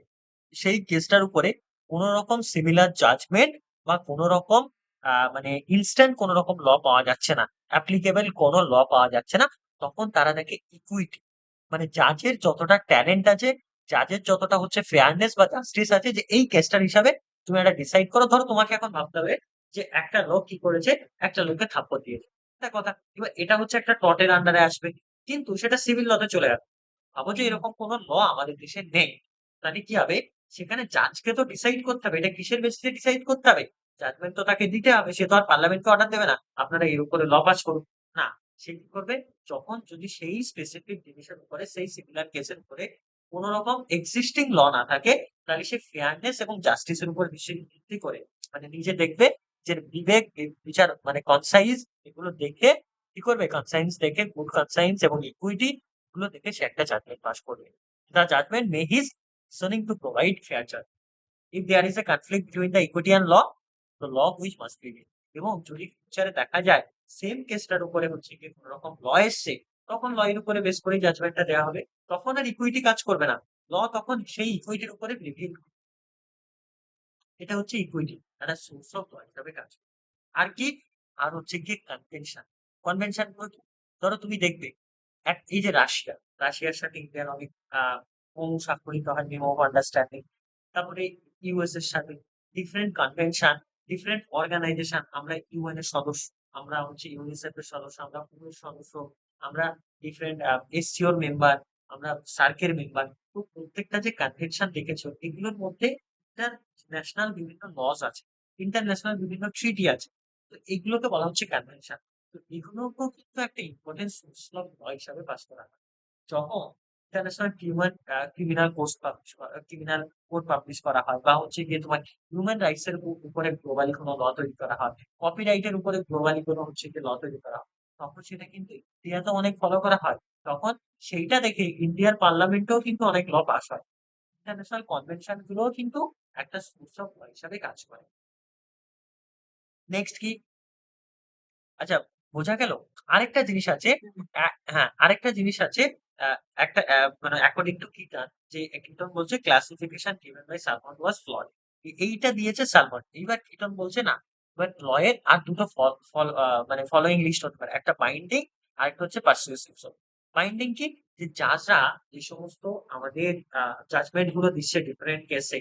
সেই কেসটার উপরে কোন রকম সিমিলার জাজমেন্ট বা কোন রকম মানে ইনস্ট্যান্ট কোন রকম ল পাওয়া যাচ্ছে না, অ্যাপ্লিকেবল কোন ল পাওয়া যাচ্ছে না, তখন তারা দেখে ইকুইটি মানে জাজের যতটা ট্যালেন্ট আছে, জাজের যতটা হচ্ছে ফেয়ারনেস বা জাস্টিস আছে, যে এই কেসটার হিসাবে তুমি একটা ডিসাইড করো, ধরো তোমাকে এখন ভাবতে হবে যে একটা লোক কি করেছে, একটা লোককে থাপ্পড় দিয়েছে, একটা কথা। এবার এটা হচ্ছে একটা টর্টের আন্ডারে আসবে, কিন্তু সেটা সিভিল লতে চলে গেল। ভাবো যে এরকম কোনো ল আমাদের দেশে নেই, তাহলে কি হবে? সেখানে জাজকে তো ডিসাইড করতে হবে, এটা কিসের বেসিসে ডিসাইড করতে হবে? জাজমেন্ট তো তাকে দিতে হবে, সে তো আর পার্লামেন্টকে অর্ডার দেবে না আপনারা এর উপরে ল পাস করুন। না, সে কি করবে? যখন যদি সেই স্পেসিফিক জিনিসের উপরে, সেই সিমিলার কেসের উপরে কোন রকম এক্সিস্টিং ল না থাকে, তাহলে সে ফেয়ারনেস এবং জাস্টিসের উপর ভিত্তি করে, মানে নিজে দেখবে যে বিবেক, বিচার, মানে কনসাইন্স, এগুলো দেখে কি করবে? কনসাইন্স দেখে, গুড কনসাইন্স এবং ইকুইটি গুলো দেখে সে একটা জাজমেন্ট পাস করবে। The judgement may his reasoning to provide fair judgment. If there is a conflict between the equity and law, the law which must be made. এবং যদি ফিউচারে দেখা যায় সেম কেসটার উপরে হচ্ছে কি কোন রকম ল এসছে, তখন ল এর উপরে বেস করে জাজমেন্টটা দেওয়া হবে। তখন আর ইকুইটি কাজ করবে না, ল তখন সেই ইকুইটির উপরে রিভিল। এটা হচ্ছে ইকুইটি, একটা সোর্স অফ ল হিসাবে কাজ করে। আর কি? আর হচ্ছে গিয়ে কনভেনশন। কনভেনশন গুলো কি? ধরো তুমি দেখবে এই যে রাশিয়ার সাথে ইন্ডিয়ার অনেক স্বাক্ষরিত হয় মেমো অফ আন্ডারস্ট্যান্ডিং। তারপরে ইউএস এর সাথে ডিফারেন্ট কনভেনশন, ডিফারেন্ট অর্গানাইজেশন। আমরা ইউএন এর সদস্য, আমরা হচ্ছে ইউনিসেফ এর সদস্য, আমরা পুরো সদস্য, আমরা ডিফারেন্ট এসসিওর মেম্বার, আমরা সার্কের মেম্বার। তো প্রত্যেকটা যে কনভেনশন দেখেছো, এগুলোর মধ্যে ন্যাশনাল বিভিন্ন লস আছে, ইন্টারন্যাশনাল বিভিন্ন ট্রিটি আছে। তো এগুলোকে বলা হচ্ছে কনভেনশন। তো এগুলোকেও কিন্তু একটা ইম্পর্টেন্ট সোর্স অফ ল হিসাবে পাস করা হয়। যখন international criminal criminal code publish করা হয়, বা হচ্ছে গিয়ে তোমার হিউম্যান রাইটস এর উপরে গ্লোবালি কোনো ল তৈরি করা হয়, কপিরাইটের উপরে গ্লোবালি কোনো হচ্ছে গিয়ে ল তৈরি করা হয়, তখন সেটা কিন্তু ইন্ডিয়াতে অনেক ফলো করা হয়। তখন সেইটা দেখে ইন্ডিয়ার পার্লামেন্টেও কিন্তু অনেক ল পাস হয়। ইন্টারন্যাশনাল কনভেনশন গুলোও কিন্তু একটা সোর্স অফ ল হিসাবে কাজ করে। নেক্সট কি? আচ্ছা, বোঝা গেল। আরেকটা জিনিস আছে। হ্যাঁ, আরেকটা জিনিস আছে। একটা মানে অ্যাকর্ডিং টু কিটান, যে কিটন বলছে classification given by Salmond was flawed. এইটা দিয়েছে সালমন। এইবার কিটন বলছে না, বাট ল এর আর দুটো মানে ফলোইং লিস্ট হতে পারে, একটা বাইন্ডিং আর একটা হচ্ছে পারসুয়েসিভ। বাইন্ডিং কি? যে জাজরা যে সমস্ত আমাদের জাজমেন্ট গুলো দিচ্ছে ডিফারেন্ট কেসে,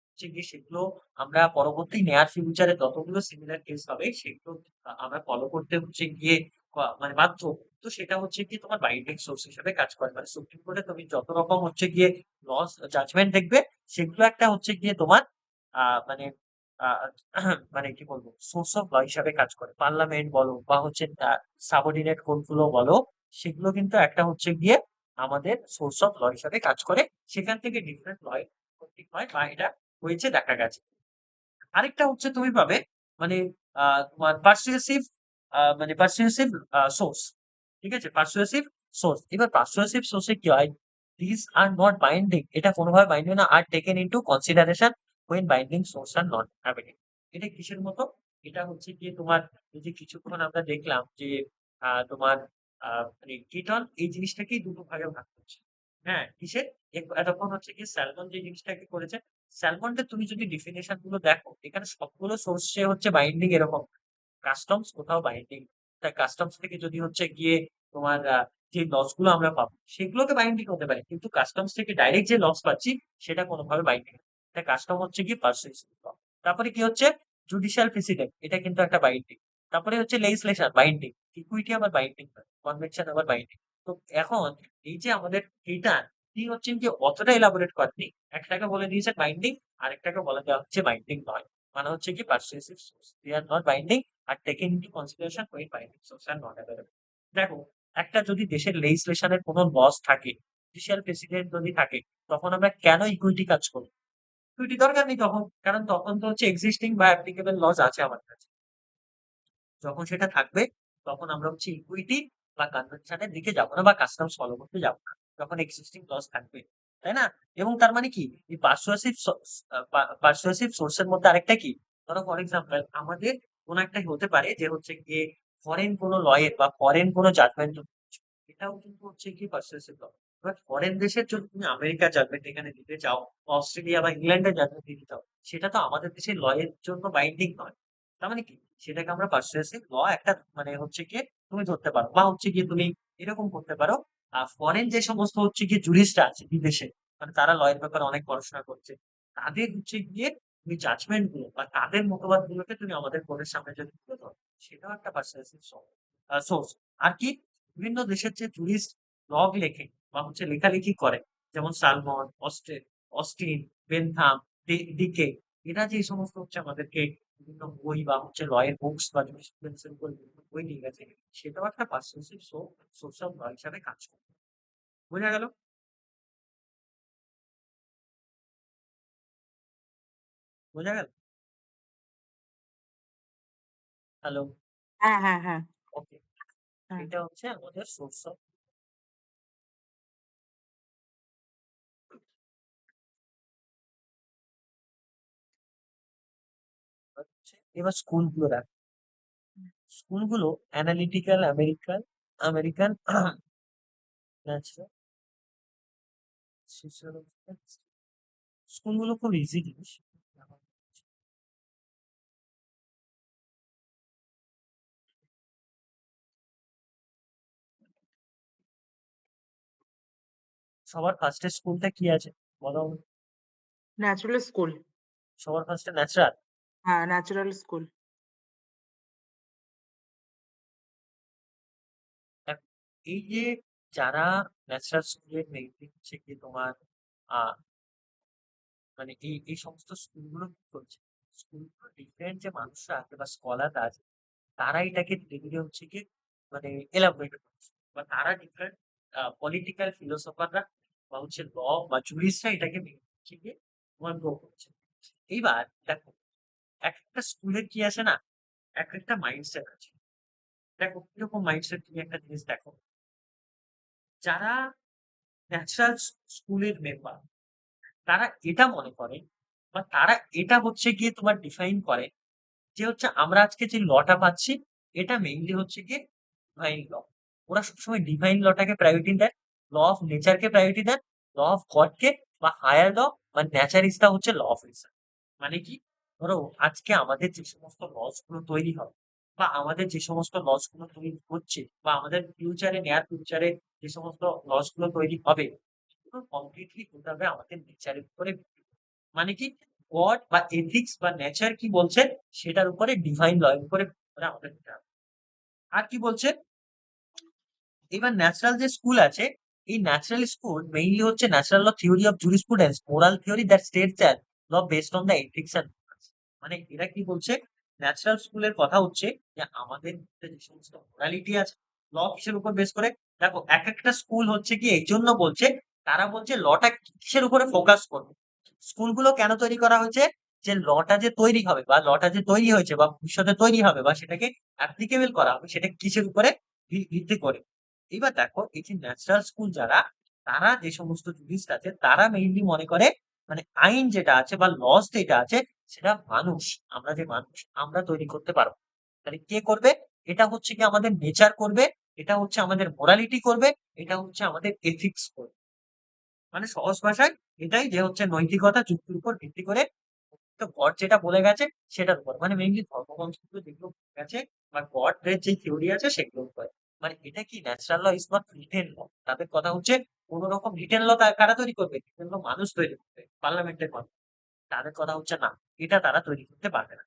হচ্ছে গিয়ে সেগুলো আমরা পরবর্তী নেয়ার ফিউচারে যতগুলো সিমিলার কেস হবে সেগুলো আমরা ফলো করতে হচ্ছে গিয়ে মানে বাধ্য। তো সেটা হচ্ছে কি তোমার বাইন্ডিং সোর্স হিসেবে কাজ করে, মানে সুপ্রিম কোর্টে তুমি যত রকম হচ্ছে গিয়ে লস জাজমেন্ট দেখবে, সেগুলো একটা হচ্ছে গিয়ে তোমার মানে আহ, মানে কি বলবো, সোর্স অফ ল হিসাবে কাজ করে। পার্লামেন্ট বলো বা হচ্ছে সাবঅর্ডিনেট কোর্ট গুলো বলো, সেগুলো কিন্তু একটা হচ্ছে গিয়ে আমাদের সোর্স অফ ল হিসাবে কাজ করে। সেখান থেকে ডিফারেন্ট ল হয়, বা এটা হয়েছে দেখা গেছে। আরেকটা হচ্ছে তুমি পাবে মানে তোমার পার্সুয়েসিভ, মানে পার্সুয়েসিভ সোর্স। ঠিক আছে, পার্সুয়েসিভ সোর্স। এবার পার্সুয়েসিভ সোর্সে কি হয়? দিস আর নট বাইন্ডিং, এটা কোনোভাবে বাইন্ডিং না, আর taken into consideration when binding source are not available. এটা কিসের মতো? এটা হচ্ছে গিয়ে তোমার এই যে কিছুক্ষণ আমরা দেখলাম যে তোমার মানে কিটন এই জিনিসটাকেই দুটো ভাগে ভাগ করছে। হ্যাঁ, কিসের? এতক্ষণ হচ্ছে কি স্যালমন যে জিনিসটাকে করেছে, স্যালমন্ডের তুমি যদি ডেফিনেশন গুলো দেখো, এখানে সবগুলো সোর্সে হচ্ছে বাইন্ডিং এরকম। কাস্টমস কোথাও বাইন্ডিং, তাই কাস্টমস থেকে যদি হচ্ছে গিয়ে তোমার যে লস গুলো আমরা পাবো সেগুলোকে বাইন্ডিং হতে পারে, কিন্তু কাস্টমস থেকে ডাইরেক্ট যে লস পাচ্ছি সেটা কোনোভাবে বাইন্ডিং। তাই কাস্টম হচ্ছে কি পার্সুয়েসিভ ল। তারপরে কি হচ্ছে? জুডিশিয়াল প্রেসিডেন্ট, এটা কিন্তু একটা বাইন্ডিং। তারপরে হচ্ছে লেজিসলেশন বাইন্ডিং, ইকুইটি আবার বাইন্ডিং, কনভেনশন আবার বাইন্ডিং। তো এখন এই যে আমাদের এটা, তিনি হচ্ছেন কি অতটা এলাবোরেট করেনি, একটাকে বলে দিয়েছে বাইন্ডিং, আরেকটাকে বলে দেওয়া হচ্ছে বাইন্ডিং নয়। মানে হচ্ছে কি persuasive source they are not binding, are taken into consideration when binding source are not available. দেখো, একটা যদি দেশের লেজিসলেশনের কোনো লস থাকে, জুডিশিয়াল প্রেসিডেন্ট যদি থাকে, তখন আমরা কেন ইকুইটি কাজ করি? ইকুইটি দরকার নেই তখন, কারণ তখন তো হচ্ছে এক্সিস্টিং বা অ্যাপ্লিকেবল লস আছে আমার কাছে। যখন সেটা থাকবে, তখন আমরা হচ্ছে ইকুইটি বা কনভেনশনের দিকে যাবো না, বা কাস্টমস ফলো করতে যাবো না, যখন এক্সিস্টিং লস থাকবে। তাই না? এবং তার মানে কি, এই পার্সুয়েসিভ সোর্সের মধ্যে আরেকটা কি? ধরো ফর এক্সাম্পল আমাদের কোন একটা হতে পারে যে হচ্ছে গিয়ে ফরেন কোনো লয়ের বা ফরেন কোনো জাজমেন্ট, এটাও কিন্তু হচ্ছে কি পার্সুয়েসিভ ল। এবার ফরেন দেশের যদি তুমি আমেরিকার জাজমেন্ট এখানে দিতে চাও, অস্ট্রেলিয়া বা ইংল্যান্ডের জাজমেন্ট দিতে চাও, সেটা তো আমাদের দেশের ল এর জন্য বাইন্ডিং নয়। তার মানে কি, সেটাকে আমরা পার্সুয়েসিভ ল একটা মানে হচ্ছে গিয়ে তুমি ধরতে পারো, বা হচ্ছে গিয়ে তুমি এরকম করতে পারো। ফরেন যে সমস্ত হচ্ছে গিয়ে জুরিস্টরা আছে বিদেশে, মানে তারা ল এর ব্যাপারে অনেক পড়াশোনা করছে, তাদের হচ্ছে গিয়ে তুমি জাজমেন্ট গুলো বা তাদের মতবাদ গুলোকে তুমি আমাদের কোর্টের সামনে যদি তুলে ধরো, সেটাও একটা পার্সুয়েসিভ সোর্স। আর কি, বিভিন্ন দেশের যে জুরিস্ট লগ লেখে বা হচ্ছে লেখালেখি করে, যেমন সালমন, অস্টিন, বেনথাম, ডিকে, এরা যে সমস্ত হচ্ছে আমাদেরকে বিভিন্ন বই বা হচ্ছে লয়ের বুকস বা জুরিসপ্রুডেন্স এর উপর বিভিন্ন বই নিয়ে গেছে, সেটাও একটা পার্সুয়েসিভ সোর্স অফ ল হিসাবে কাজ করে। বোঝা গেল? বোঝা গেল? হ্যালো? হ্যাঁ, হ্যাঁ, হ্যাঁ, ওকে। হ্যাঁ। এটা হচ্ছে আমাদের সোর্স অফ। এবার স্কুলগুলো দেখ, স্কুলগুলো অ্যানালিটিক্যাল, আমেরিকান আমেরিকান ন্যাচারাল, স্কুলগুলো খুব ইজি জিনিস। সবার ফার্স্টে স্কুলটা কি আছে বলো আমাকে? Natural school. সবার ফার্স্টে ন্যাচারাল। হ্যাঁ, ন্যাচারাল স্কুল। এই যে যারা ন্যাচারাল স্কুলের মেইনলি হচ্ছে কি তোমার আহ মানে এই সমস্ত স্কুলগুলো কি করছে, স্কুলগুলো ডিফারেন্ট যে মানুষরা আছে বা স্কলাররা আছে, তারা এটাকে ধীরে ধীরে হচ্ছে কি মানে এলাবোরেট করছে, বা তারা ডিফারেন্ট পলিটিক্যাল ফিলোসফাররা বা হচ্ছে ল বা জুরিস্টরা এটাকে হচ্ছে গিয়ে তোমার গ্রো করছে। এইবার দেখো, এক একটা স্কুলের কি আছে না, এক একটা মাইন্ডসেট আছে। দেখো কিরকম মাইন্ডসেট, তুমি একটা জিনিস দেখো, যারা ন্যাচারাল স্কুলের মেম্বার, তারা এটা মনে করে বা তারা এটা হচ্ছে গিয়ে তোমার ডিফাইন করে যে হচ্ছে আমরা আজকে যে লটা পাচ্ছি, এটা মেইনলি হচ্ছে গিয়ে ডিভাইন ল। ওরা সবসময় ডিভাইন লটাকে প্রায়োরিটি দেয়, ল অফ নেচারকে প্রায়োরিটি দেন, ল অফ গডকে বা হায়ার ল বা ন্যাচারিস্টটা হচ্ছে ল অফ রিজন। মানে কি, ধরো আজকে আমাদের যে সমস্ত লস গুলো তৈরি হয় বা আমাদের যে সমস্ত লস গুলো তৈরি হচ্ছে বা আমাদের ফিউচারে নেয়ার ফিউচারে যে সমস্ত লস গুলো তৈরি হবে, এগুলো কমপ্লিটলি হতে হবে আমাদের নেচারের উপরে ভিত্তি করে। মানে কি, গড বা এথিক্স বা নেচার কি বলছে সেটার উপরে, ডিভাইন ল এর উপরে ভিত্তি করে আমাদের নিতে হবে। আর কি বলছে, এবার ন্যাচারাল যে স্কুল আছে, এই ন্যাচারাল স্কুল মেইনলি হচ্ছে natural law theory of jurisprudence, moral theory that states that law based on the ethics and. মানে এরা কি বলছে, ন্যাচারাল স্কুলের কথা হচ্ছে যে আমাদের মধ্যে যে সমস্ত মোরালিটি আছে, ল কিসের উপর বেস করে। দেখো এক একটা স্কুল হচ্ছে কি এই জন্য বলছে, তারা বলছে লটা কিসের উপরে ফোকাস করবে। স্কুলগুলো কেন তৈরি করা হয়েছে, যে লটা যে তৈরি হবে বা লটা যে তৈরি হয়েছে বা ভবিষ্যতে তৈরি হবে বা সেটাকে অ্যাপ্লিকেবল করা হবে, সেটা কিসের উপরে ভিত্তি করে। এবার দেখো এই যে ন্যাচারাল স্কুল যারা, তারা যে সমস্ত জুরিস্ট আছে, তারা মেইনলি মনে করে মানে আইন যেটা আছে বা লস যেটা আছে, সেটা মানুষ, আমরা যে মানুষ আমরা তৈরি করতে পারবো। তাহলে কে করবে, এটা হচ্ছে কি আমাদের নেচার করবে, এটা হচ্ছে আমাদের মোরালিটি করবে, এটা হচ্ছে আমাদের এথিক্স করবে। মানে সহজ ভাষায় এটাই যে হচ্ছে নৈতিকতা যুক্তির উপর ভিত্তি করে, তো গড যেটা বলে গেছে সেটার উপর, মানে মেইনলি ধর্মগ্রন্থগুলো যেগুলো গেছে বা গড এর যে থিওরি আছে সেগুলোর উপরে। মানে এটা কি, natural law is not written law. তাদের কথা হচ্ছে কোন রকম রিটেন ল কারা তৈরি করবে, রিটেন ল মানুষ তৈরি করবে, পার্লামেন্টের কথা। তাদের কথা হচ্ছে না, এটা তারা তৈরি করতে পারবে না।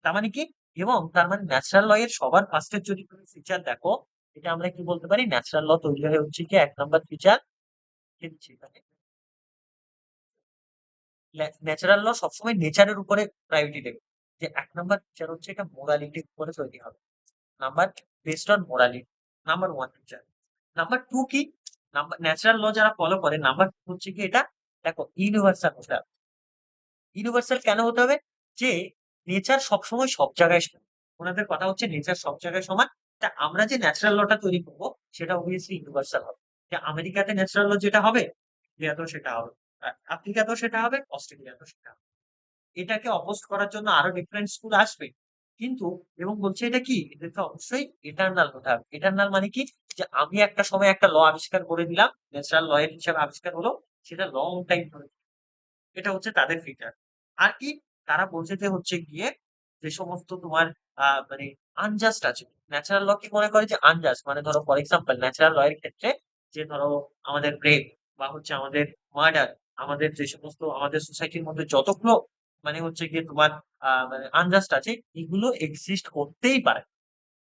তার মানে কি, এবং তার মানে ন্যাচারাল ল এর সবার ফার্স্টের যদি তুমি ফিচার দেখো, এটা আমরা কি বলতে পারি, ন্যাচারাল ল তৈরি হয়ে হচ্ছে কি এক নম্বর ফিচার, ন্যাচারাল ল সবসময় নেচারের উপরে প্রায়োরিটি দেবে, যে এক নাম্বার ফিচার হচ্ছে এটা মোরালিটির উপরে তৈরি হবে। Number based on morality, number one feature. Number two কি, নাম্বার ন্যাচারাল ল যারা ফলো করে, নাম্বার হচ্ছে কি এটা, দেখো ইউনিভার্সাল হতে হবে। ইউনিভার্সাল কেন হতে হবে, যে নেচার সবসময় সব জায়গায় সমান। ওনাদের কথা হচ্ছে নেচার সব জায়গায় সমান। তা আমরা যে ন্যাচারাল লটা তৈরি করবো, সেটা অবভিয়াসলি ইউনিভার্সাল হবে। যে আমেরিকাতে ন্যাচারাল ল যেটা হবে, ইন্ডিয়াতেও সেটা হবে, আফ্রিকাতেও সেটা হবে, অস্ট্রেলিয়াতেও সেটা হবে। এটাকে অপোজ করার জন্য আরো ডিফারেন্ট স্কুল আসবে, কিন্তু এবং বলছে এটা কি, এদেরকে অবশ্যই এটার্নাল হতে হবে। এটার্নাল মানে কি, যে আমি একটা সময় একটা ল আবিষ্কার করে দিলাম, ন্যাচারাল ল এর হিসাবে আবিষ্কার হলো, সেটা লং টাইম ধরে, এটা হচ্ছে তাদের ফিচার। আর কি, তারা বলছে যে হচ্ছে গিয়ে যে সমস্ত তোমার মানে আনজাস্ট আছে, ন্যাচারাল ল কি মনে করে যে আনজাস্ট, মানে ধরো ফর এক্সাম্পল ন্যাচারাল ল এর ক্ষেত্রে, যে ধরো আমাদের রেপ বা হচ্ছে আমাদের মার্ডার, আমাদের যে সমস্ত আমাদের সোসাইটির মধ্যে যতগুলো মানে হচ্ছে গিয়ে তোমার মানে আনজাস্ট আছে, এগুলো এক্সিস্ট করতেই পারে।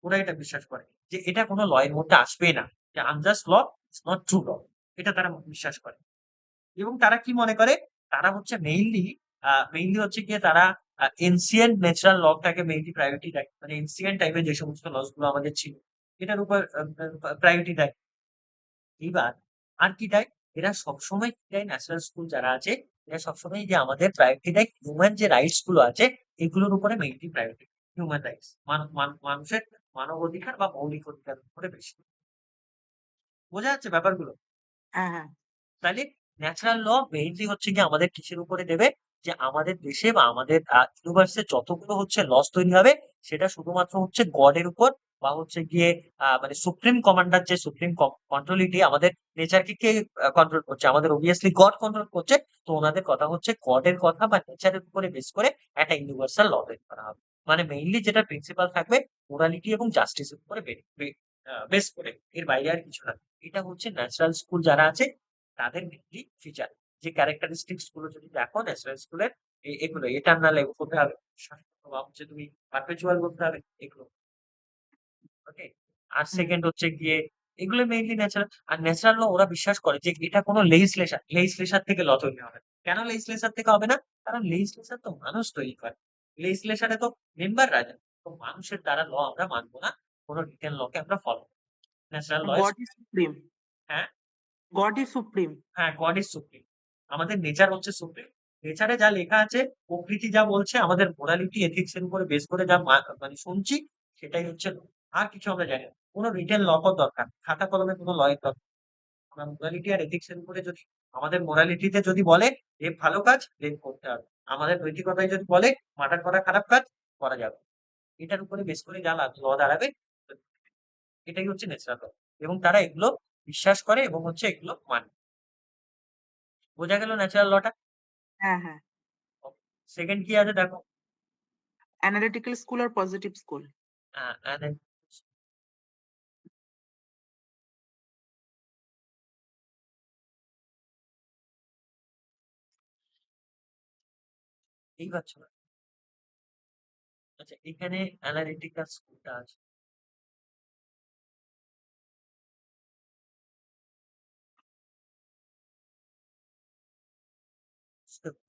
ওরা এটা বিশ্বাস করে যে এটা কোনো ল এর মধ্যে আসবেই না, যে unjust law is not true law, এটা তারা বিশ্বাস করে। এবং তারা কি মনে করে, তারা হচ্ছে মেইনলি হচ্ছে গিয়ে তারা এনসিয়েন্ট ন্যাচারাল লটাকে মেইনলি প্রায়োরিটি দেয়, মানে এনসিয়েন্ট টাইপের যে সমস্ত লস গুলো আমাদের ছিল এটার উপর প্রায়োরিটি দেয়। এইবার আর কি দেয়, এরা সবসময় কি দেয়, ন্যাশনাল স্কুল যারা আছে এরা সবসময় যে আমাদের প্রায়োরিটি দেয় হিউম্যান যে রাইটস গুলো আছে এগুলোর উপরে মেইনলি প্রায়োরিটি, হিউম্যান রাইটস, মানুষের মানব অধিকার বা মৌলিক অধিকারের উপরে বেশি। বোঝা যাচ্ছে ব্যাপারগুলো? হ্যাঁ, হ্যাঁ। তাইলে ন্যাচারাল ল মেইনলি হচ্ছে গিয়ে আমাদের কিসের উপরে দেবে, যে আমাদের দেশে বা আমাদের ইউনিভার্সে যতগুলো হচ্ছে লস তৈরি হবে সেটা শুধুমাত্র হচ্ছে গডের উপর, বা হচ্ছে গিয়ে মানে সুপ্রিম কমান্ডার, যে সুপ্রিম কন্ট্রোলিটি আমাদের নেচারকে কে কন্ট্রোল করছে, আমাদের অবভিয়াসলি গড কন্ট্রোল করছে। তো ওনাদের কথা হচ্ছে গডের কথা বা নেচারের উপরে বেস করে একটা ইউনিভার্সাল ল তৈরি করা হবে। মানে মেইনলি যেটা প্রিন্সিপাল থাকবে মোরালিটি এবং জাস্টিসের উপরে বেস করে, এর বাইরে আর কিছু না। এটা হচ্ছে ন্যাচারাল স্কুল যারা আছে তাদের মেইনলি ফিচার। যে ক্যারেক্টারিস্টিক্স গুলো যদি দেখো ন্যাচারাল স্কুলের, এগুলো এটার্নাল হতে হবে, বা হচ্ছে তুমি পারপেচুয়াল করতে হবে এগুলো। ওকে। আর হুম। সেকেন্ড হচ্ছে গিয়ে এগুলো মেইনলি ন্যাচারাল। আর ন্যাচারাল ল ওরা বিশ্বাস করে যে এটা কোনো লেজিসলেশন থেকে ল তৈরি হবে। কেন লেজিসলেশন থেকে হবে না? কারণ লেজিসলেশন তো মানুষ তৈরি করে, লেজিসলেশনে তো মেম্বাররা যায়। তো মানুষের দ্বারা ল আমরা মানবো না, কোনো রিটেন লকে আমরা follow, natural law. God is supreme. হ্যাঁ, God is supreme. হ্যাঁ, গড ইজ সুপ্রিম। আমাদের নেচার হচ্ছে সুপ্রিম। নেচারে যা লেখা আছে, প্রকৃতি যা বলছে, আমাদের মোরালিটি এথিক্স এর উপরে বেস করে যা মানে শুনছি সেটাই হচ্ছে law। আর কিছু আমরা জানি না। কোনো রিটেন ল দরকার, খাতা কলমে কোনো ল এর দরকার। আমরা মোরালিটি আর এথিক্স এর উপরে যদি, আমাদের মোরালিটিতে যদি বলে রেপ ভালো কাজ, রেপ করতে হবে। আমাদের নৈতিকতায় যদি বলে মার্ডার করা খারাপ কাজ, করা যাবে। এটার উপরে বেস করে যা ল দাঁড়াবে, এটাই হচ্ছে ন্যাচারাল ল। এবং তারা এগুলো বিশ্বাস করে এবং হচ্ছে এগুলো মানে। বোঝা গেল ন্যাচারাল লটা? হ্যাঁ, হ্যাঁ। সেকেন্ড কি আছে দেখো। Analytical school or positive school? and then এই পাচ্ছ না। আচ্ছা, এখানে অ্যানালিটিক্যাল স্কুলটা আছে।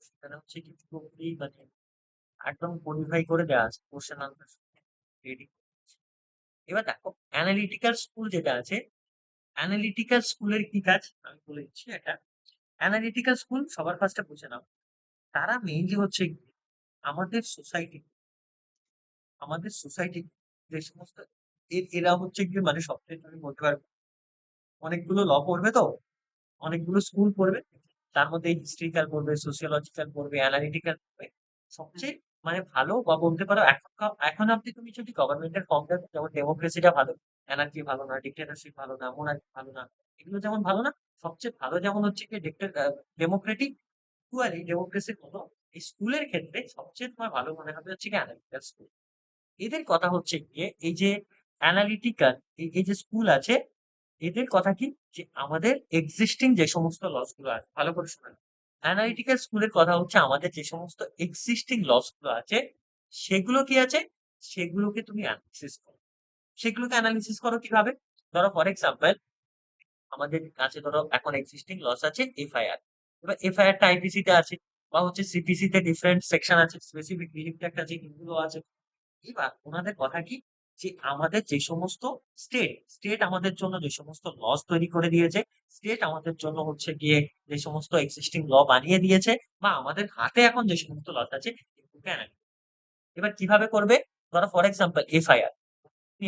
সেখানে হচ্ছে কি পুরোপুরি মানে একদম কোডিফাই করে দেওয়া আছে কোশ্চেন আনসার রেডি। এবার দেখো অ্যানালিটিক্যাল স্কুল যেটা আছে, অ্যানালিটিক্যাল স্কুলের কি কাজ আমি বলে দিচ্ছি। একটা অ্যানালিটিক্যাল স্কুল সবার ফার্স্টে বুঝে নাও, তারা মেইনলি হচ্ছে কি আমাদের সোসাইটি যে সমস্ত এরা হচ্ছে কি মানে সবচেয়ে তুমি বলতে পারবে অনেকগুলো ল পড়বে তো, অনেকগুলো স্কুল পড়বে, তার মধ্যে হিস্ট্রিক্যাল পড়বে, সোসিওলজিক্যাল পড়বে, অ্যানালিটিক্যাল পড়বে। হুম, সবচেয়ে মানে ভালো বা বলতে পারো এখন অব্দি তুমি যদি গভর্নমেন্টের ফর্ম দেখো, যেমন ডেমোক্রেসিটা ভালো, অ্যানার্কি ভালো না, ডিক্টেটরশিপ ভালো না, মোনার্কি ভালো না, এগুলো যেমন ভালো না, সবচেয়ে ভালো যেমন হচ্ছে কি ডেমোক্রেটিক ইকুয়ালি ডেমোক্রেসির মতো এই স্কুলের ক্ষেত্রে সবচেয়ে তোমার ভালো মনে হবে হচ্ছে কি অ্যানালিটিক্যাল স্কুল। এদের কথা হচ্ছে গিয়ে এই যে অ্যানালিটিক্যাল, এই যে স্কুল আছে, এদের কথা কি, যে আমাদের এক্সিস্টিং যে সমস্ত লস গুলো আছে, ভালো করে শোনেন, হুম, অ্যানালিটিক্যাল স্কুলের কথা হচ্ছে আমাদের যে সমস্ত এক্সিস্টিং লস গুলো আছে সেগুলো কি আছে, সেগুলোকে তুমি অ্যানালিসিস করো। সেগুলোকে অ্যানালিসিস করো কিভাবে? ধরো ফর এক্সাম্পল আমাদের কাছে ধরো এখন এক্সিস্টিং লস আছে এফআইআর। এবার এফআইআর টা আইপিসি তে আছে, বা হচ্ছে সিপিসি তে ডিফারেন্ট সেকশন আছে, স্পেসিফিক রিলিফ একটা আছে, এগুলো আছে। এবার ওনাদের কথা কি, যে আমাদের যে সমস্ত স্টেট আমাদের জন্য যে সমস্ত লস তৈরি করে দিয়েছে, স্টেট আমাদের জন্য হচ্ছে গিয়ে যে সমস্ত এক্সিস্টিং ল বানিয়ে দিয়েছে, বা আমাদের হাতে এখন যে সমস্ত লস আছে এগুলোকে এবার কিভাবে করবে? ধরো ফর এক্সাম্পল এফআইআর, তুমি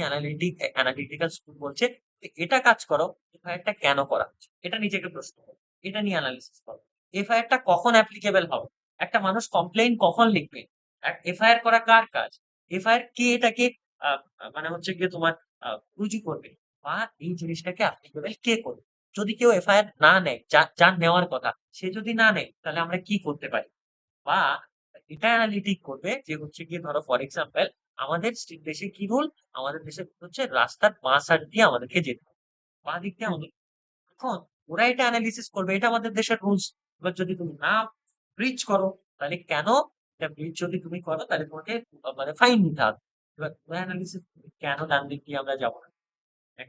অ্যানালিটিক্যাল স্কুল বলছে যে এটা কাজ করো, এফআইআর টা কেন করা হচ্ছে এটা নিজেকে প্রশ্ন করো, এটা নিয়ে অ্যানালিসিস করো। এফআইআর টা কখন অ্যাপ্লিকেবল হবে, একটা মানুষ কমপ্লেইন কখন লিখবে, এফআইআর করা কার কাজ, এফআইআর কে এটাকে মানে হচ্ছে গিয়ে তোমার রুজু করবে, বা এই জিনিসটাকে অ্যাপ্লিকেবল কে করবে। যদি কেউ এফআইআর না নেয়, যার নেওয়ার কথা সে যদি না নেয়, তাহলে আমরা কি করতে পারি? বা এটা অ্যানালিটিক করবে যে হচ্ছে গিয়ে ধরো ফর এক্সাম্পল আমাদের দেশে কি রুল, আমাদের দেশে হচ্ছে রাস্তার বাঁ সাইড দিয়ে আমাদেরকে যেতে হবে, বাঁ দিক দিয়ে হুম, আমাদের। এখন ওরা এটা অ্যানালিসিস করবে, এটা আমাদের দেশের রুলস। এবার যদি তুমি না ব্রিচ করো, তাহলে কেন একটা ব্রিজ যদি তুমি করো তাহলে তোমাকে মানে ফাইন নিতে হবে। এবার অ্যানালিসিস কেন ডান দিক দিয়ে আমরা যাবো না?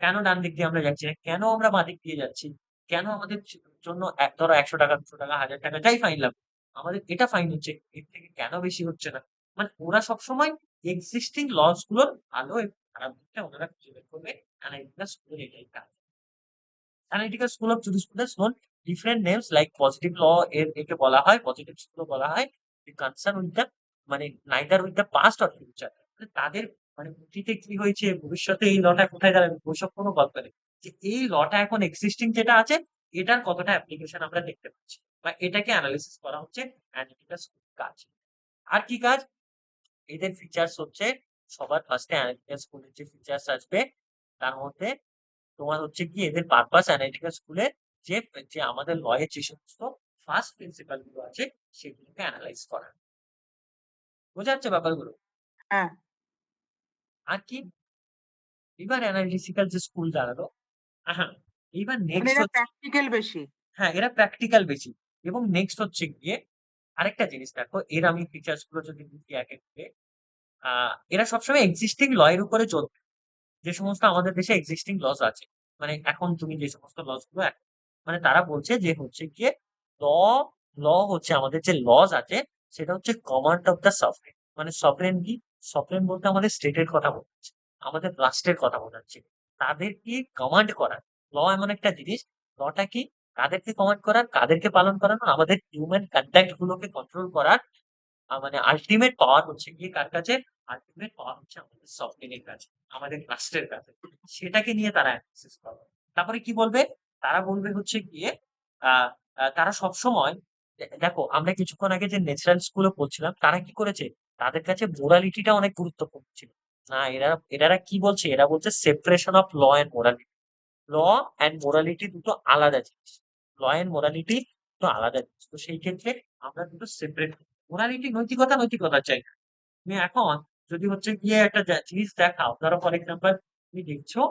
কেন ডান দিক দিয়ে আমরা যাচ্ছি না? কেন আমরা বাঁ দিক দিয়ে যাচ্ছি? কেন আমাদের জন্য ধরো ৳১০০, ৳২০০, ৳১,০০০ যাই ফাইন লাগুক, আমাদের এটা ফাইন হচ্ছে, এর থেকে কেন বেশি হচ্ছে না? মানে ওরা সবসময় এক্সিস্টিং লস গুলোর ভালো এবং খারাপ দিকটা ওনারা খুঁজে বের করবে। অ্যানালিটিক্যাল স্কুলের এটাই কাজ। Analytical school of jurisprudence known different names like positive law একে বলা হয়, পজিটিভ স্কুলও বলা হয়। কনসার্ন উইথ দ্য মানে neither with the past or future, মানে তাদের মানে অতীতে কি হয়েছে, ভবিষ্যতে এই লটা কোথায় দাঁড়াবে, ওইসব কোনো গল্প নেই। যে এই লটা এখন এক্সিস্টিং যেটা আছে, এটার কতটা অ্যাপ্লিকেশন আমরা দেখতে পাচ্ছি, বা এটাকে অ্যানালিসিস করা হচ্ছে অ্যানালিটিক্যাল স্কুলের কাজ। আর কি কাজ? এদের ফিচার্স হচ্ছে, সবার ফার্স্টে অ্যানালিটিক্যাল স্কুলের যে ফিচার্স আসবে, তার মধ্যে তোমার হচ্ছে কি এদের পারপাস অ্যানালিটিক্যাল স্কুলের যে যে আমাদের লয়ের যে সমস্ত ফার্স্ট প্রিন্সিপাল গুলো আছে, সেগুলোকে অ্যানালাইজ করা। বোঝা যাচ্ছে ব্যাপারগুলো? হ্যাঁ, আর কি? এবার অ্যানালিটিক্যাল যে স্কুল দাঁড়ালো, হ্যাঁ, এবার মানে নেক্সট এরা হচ্ছে, প্র্যাকটিক্যাল বেশি। হ্যাঁ, এরা প্র্যাকটিক্যাল বেশি। এবং নেক্সট হচ্ছে গিয়ে আরেকটা জিনিস দেখো, এর আমি ফিচার্স গুলো যদি দেখি এক এক করে, এরা সবসময় এক্সিস্টিং ল এর উপরে চলবে। যে সমস্ত আমাদের দেশে এক্সিস্টিং লস আছে, মানে এখন তুমি যে সমস্ত লস গুলো মানে তারা বলছে যে হচ্ছে গিয়ে ল ল হচ্ছে আমাদের যে লস আছে, সেটা হচ্ছে কমান্ড অফ দ্য সফরেন। মানে সফরেন কি? সফরেন বলতে আমাদের স্টেটের কথা বোঝাচ্ছে, আমাদের রাষ্ট্রের কথা বোঝাচ্ছে। তাদেরকে কমান্ড করার, ল এমন একটা জিনিস, লটা কি কাদেরকে কমান্ড করার, কাদেরকে পালন করানো, আমাদের হিউম্যান কন্ডাক্ট গুলোকে কন্ট্রোল করার, মানে আল্টিমেট পাওয়ার হচ্ছে গিয়ে কার কাছে? আল্টিমেট পাওয়ার হচ্ছে আমাদের সফটওয়্যারের কাছে, আমাদের রাষ্ট্রের কাছে। সেটাকে নিয়ে তারা অ্যানালিসিস করবে। তারপরে কি বলবে? তারা বলবে হচ্ছে গিয়ে আহ তারা সবসময় দেখো, আমরা কিছুক্ষণ আগে যে ন্যাচারাল স্কুলে পড়ছিলাম, তারা কি করেছে? তাদের কাছে মোরালিটিটা অনেক গুরুত্বপূর্ণ ছিল। না, এরা কি বলছে? এরা বলছে separation of law and morality. Law and morality দুটো আলাদা জিনিস। ল এন্ড মোরালিটি দুটো আলাদা জিনিস। তো সেই ক্ষেত্রে আমরা দুটো সেপারেট। মোরালিটি নৈতিকতা, নৈতিকতা চাই। তুমি এখন যদি হচ্ছে গিয়ে একটা জিনিস দেখাও, ধরো ফর এক্সাম্পল, তুমি দেখছো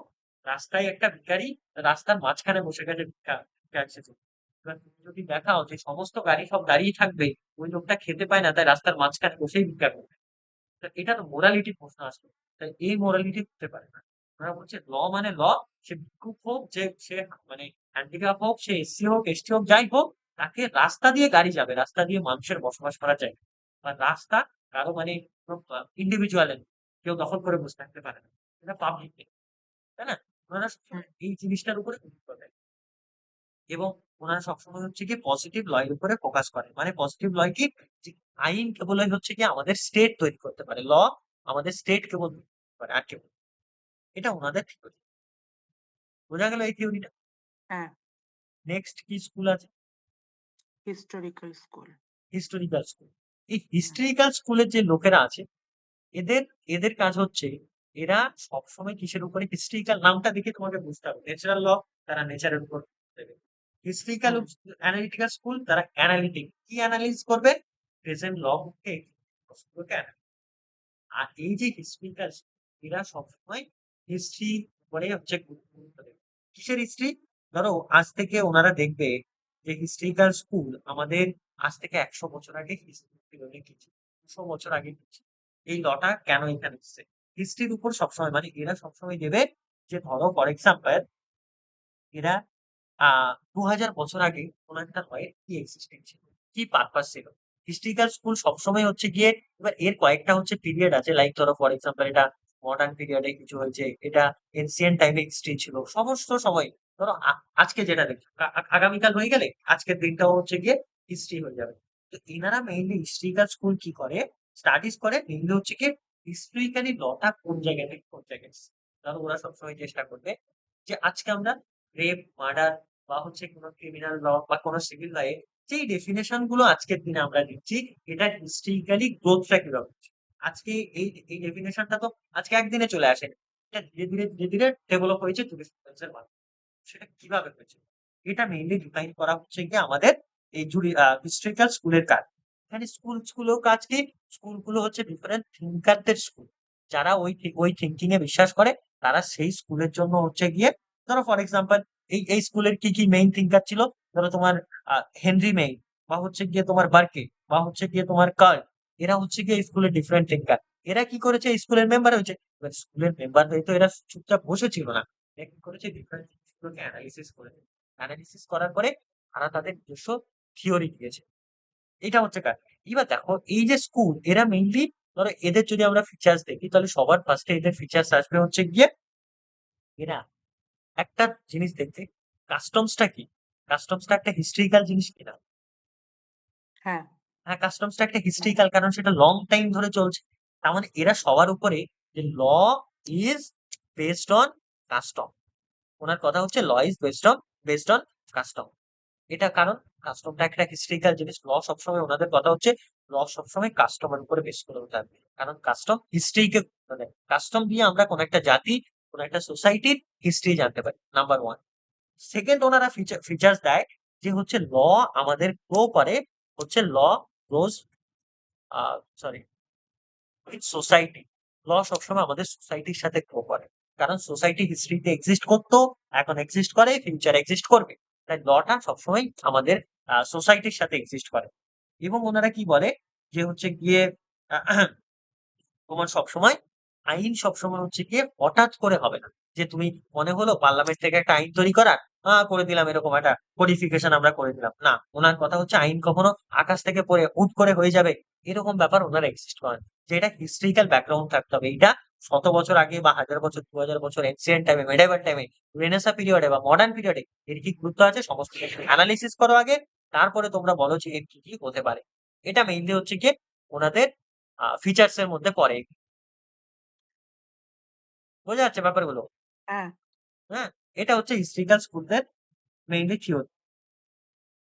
রাস্তায় একটা ভিখারি রাস্তার মাঝখানে বসে গেছে, ভিক্ষা ভিক্ষা এসেছে। এবার তুমি যদি দেখাও যে সমস্ত গাড়ি সব দাঁড়িয়ে থাকবে, ওই লোকটা খেতে পায় না, তাই রাস্তার মাঝখানে বসেই ভিক্ষা করবে, তো এটা তো মোরালিটির প্রশ্ন আসবে। তাই এই মোরালিটি হতে পারে না। ওরা বলছে ল মানে ল, সে ভিক্ষুক হোক, যে সে মানে হ্যান্ডিক্যাপ হোক, সে এসসি হোক, এসটি হোক, যাই হোক, তাকে রাস্তা দিয়ে গাড়ি যাবে, রাস্তা দিয়ে মানুষের বসবাস করা যায়। বা রাস্তা কারো মানে ইন্ডিভিজুয়ালের, কেউ দখল করে বসে থাকতে পারে না, এটা পাবলিক, তাই না? ওনারা হুম, সবসময় এই জিনিসটার উপরে গুরুত্ব দেয়। এবং ওনারা সবসময় হচ্ছে কি পজিটিভ ল এর উপরে ফোকাস করে। মানে পজিটিভ ল কি? যে আইন কেবলই হচ্ছে কি আমাদের স্টেট তৈরি করতে পারে, ল আমাদের স্টেট কেবল তৈরি করতে পারে, আর কেউ না। এটা ওনাদের থিওরি। বোঝা গেল এই থিওরিটা? হ্যাঁ, নেক্সট কি স্কুল আছে? Historical school. Historical school. এই হিস্টোরিক্যাল স্কুলের যে লোকেরা আছে, এদের এদের কাজ হচ্ছে, এরা সবসময় কিসের উপরে? হিস্ট্রিক্যাল নামটা দেখে তোমাকে বুঝতে হবে, ন্যাচারাল ল, তারা নেচারের উপর দেবে। হিস্ট্রিক্যাল হুম, অ্যানালিটিক্যাল স্কুল, তারা অ্যানালিটিক কি অ্যানালিস করবে? প্রেজেন্ট ল বুকে আর এই যে হিস্ট্রিক্যাল, এরা সবসময় হিস্ট্রি উপরে হচ্ছে গুরুত্ব দেবে। কিসের হিস্ট্রি? ধরো আজ থেকে ওনারা দেখবে যে হিস্ট্রিক্যাল স্কুল আমাদের আজ থেকে ১০০ বছর আগে হিস্ট্রি অনেক কিছু, ২০০ বছর আগে কিছু, এই লটা কেন এখানে এসছে, হিস্ট্রির উপর সবসময়, মানে এরা সবসময় দেবে যে ধরো ফর এক্সাম্পল, এরা ২০০০ বছর আগে কোন একটা লয়ের কি এক্সিস্টিং ছিল, কি পারপাস ছিল। হিস্ট্রিক্যাল স্কুল সবসময় হচ্ছে গিয়ে, এবার এর কয়েকটা হচ্ছে পিরিয়ড আছে, লাইক ধরো ফর এক্সাম্পল এটা মডার্ন পিরিয়ডে কিছু হয়েছে, এটা এনসিয়েন্ট টাইমে হিস্ট্রি ছিল, সমস্ত সময়। ধরো আজকে যেটা দেখছো, আগামীকাল হয়ে গেলে আজকের দিনটাও হচ্ছে গিয়ে হিস্ট্রি হয়ে যাবে। তো এনারা মেইনলি হিস্ট্রিক্যাল স্কুল কি করে? স্টাডিজ করে মেইনলি হচ্ছে কি হিস্ট্রিক্যালি লটা কোন জায়গা থেকে কোন জায়গায় এসেছে। ধরো ওরা সবসময় চেষ্টা করবে যে আজকে আমরা রেপ, মার্ডার, বা হচ্ছে কোনো ক্রিমিনাল ল বা কোনো সিভিল লয়ে যেই ডেফিনেশন গুলো আজকের দিনে আমরা দিচ্ছি, এটা হিস্ট্রিক্যালি গ্রোথটা কিভাবে হচ্ছে। আজকে এই এই ডেফিনেশনটা তো আজকে একদিনে চলে আসেনি, এটা ধীরে ধীরে ধীরে ধীরে ডেভেলপ হয়েছে জুরিসপ্রুডেন্সের মাধ্যমে। সেটা কিভাবে হয়েছে, এটা মেইনলি ডিফাইন করা হচ্ছে কি আমাদের এই হিস্ট্রিক্যাল স্কুলের কাজ। এখানে স্কুলও কাজ কি? স্কুলগুলো হচ্ছে ডিফারেন্ট থিঙ্কারদের স্কুল, যারা ওই থিঙ্কিং এ বিশ্বাস করে, তারা সেই স্কুলের জন্য হচ্ছে গিয়ে, ধরো ফর এক্সাম্পল, এই স্কুলের কি কি মেইন থিঙ্কার ছিল? ধরো তোমার হেনরি মেইন, বা হচ্ছে গিয়ে তোমার বার্কে, বা হচ্ছে গিয়ে তোমার কার্ল, এরা হচ্ছে গিয়ে স্কুলের ডিফারেন্ট থিঙ্কার। এরা কি করেছে, স্কুলের মেম্বার হয়েছে। এবার স্কুলের মেম্বার হয়ে তো এরা চুপচাপ বসেছিল না, এরা কি করেছে, ডিফারেন্ট জিনিসগুলোকে অ্যানালিসিস করেছে। অ্যানালিসিস করার পরে তারা তাদের নিজস্ব থিওরি দিয়েছে। এটা হচ্ছে কাজ। এবার দেখো এই যে স্কুল, এরা মেইনলি, ধরো এদের যদি আমরা ফিচার্স দেখি তাহলে সবার ফার্স্টে এদের ফিচার্স আসবে হচ্ছে গিয়ে, এরা একটা জিনিস দেখতে, কাস্টমসটা কি, কাস্টমসটা একটা হিস্ট্রিক্যাল জিনিস কিনা। হ্যাঁ, হ্যাঁ, কাস্টমসটা একটা হিস্ট্রিক্যাল, কারণ সেটা লং টাইম ধরে চলছে। তার মানে এরা সবার উপরে, যে law is based on custom, ওনার কথা হচ্ছে law is based on custom. এটা কারণ কাস্টমটা একটা হিস্ট্রিক্যাল জিনিস, ল সবসময়, ওনাদের কথা হচ্ছে ল সবসময় কাস্টমের উপরে বেস করে থাকবে, কারণ কাস্টম হিস্ট্রিকে, মানে কাস্টম দিয়ে আমরা কোন একটা জাতি, কোন একটা সোসাইটির হিস্ট্রি জানতে পারি, নাম্বার ওয়ান। সেকেন্ড, ওনারা ফিচার্স দেয় যে হচ্ছে ল আমাদের গ্রো করে, হচ্ছে ল গ্রোজ, সরি, সোসাইটি। ল সবসময় আমাদের সোসাইটির সাথে গ্রো করে, কারণ সোসাইটি হিস্ট্রিতে এক্সিস্ট করতো, এখন এক্সিস্ট করে, ফিউচার এক্সিস্ট করবে। তাই লটা সবসময় আমাদের সোসাইটির সাথে এক্সিস্ট করে। এবং ওনারা কি বলে, যে হচ্ছে গিয়ে তোমার সবসময় আইন সবসময় হচ্ছে গিয়ে হঠাৎ করে হবে না, যে তুমি মনে হলো পার্লামেন্ট থেকে একটা আইন তৈরি করার, করে দিলাম, এরকম একটা কোডিফিকেশন আমরা করে দিলাম না। ওনার কথা হচ্ছে আইন কখনো আকাশ থেকে পড়ে হুট করে হয়ে যাবে, এরকম ব্যাপার ওনারা এক্সিস্ট করেন। যে এটা হিস্ট্রিক্যাল ব্যাকগ্রাউন্ড থাকতে হবে, এইটা 100 বছর আগে বা 1000 বছর, 2000 বছর, এনসিয়েন্ট টাইমে, মেডাইভাল টাইমে, রেনেসা পিরিয়ডে বা মডার্ন পিরিয়ডে এর কি গুরুত্ব আছে, সমস্ত কিছু অ্যানালিসিস করো আগে, তারপরে তোমরা বলো যে এর কি কি হতে পারে। এটা মেইনলি হচ্ছে গিয়ে ওনাদের ফিচার্স এর মধ্যে পড়ে। বোঝা যাচ্ছে ব্যাপারগুলো? হ্যাঁ, হ্যাঁ, এটা হচ্ছে হিস্ট্রিক্যাল স্কুলদের মেইনলি থিওরি।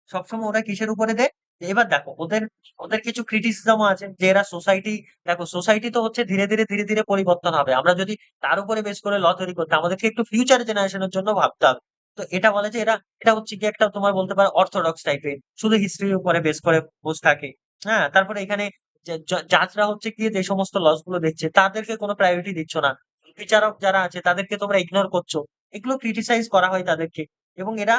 সবসময় ওরা কিসের উপরে দেয়? এবার দেখো ওদের, ওদের কিছু ক্রিটিসিজমও আছে, যে এরা সোসাইটি, দেখো সোসাইটি তো হচ্ছে ধীরে ধীরে পরিবর্তন হবে, আমরা যদি তার উপরে বেস করে ল তৈরি করতে, আমাদেরকে একটু ফিউচার জেনারেশনের জন্য ভাবতে হবে। তো এটা বলে যে এরা, এটা হচ্ছে কি একটা তোমার বলতে পারো অর্থোডক্স টাইপের, শুধু হিস্ট্রির উপরে বেস করে বসে থাকে। হ্যাঁ, তারপরে এখানে জাজরা হচ্ছে কি যে সমস্ত লস গুলো দেখছে তাদেরকে কোনো প্রায়োরিটি দিচ্ছ না, বিচারক যারা আছে তাদেরকে তোমরা ইগনোর করছো, এগুলো ক্রিটিসাইজ করা হয় তাদেরকে। এবং এরা,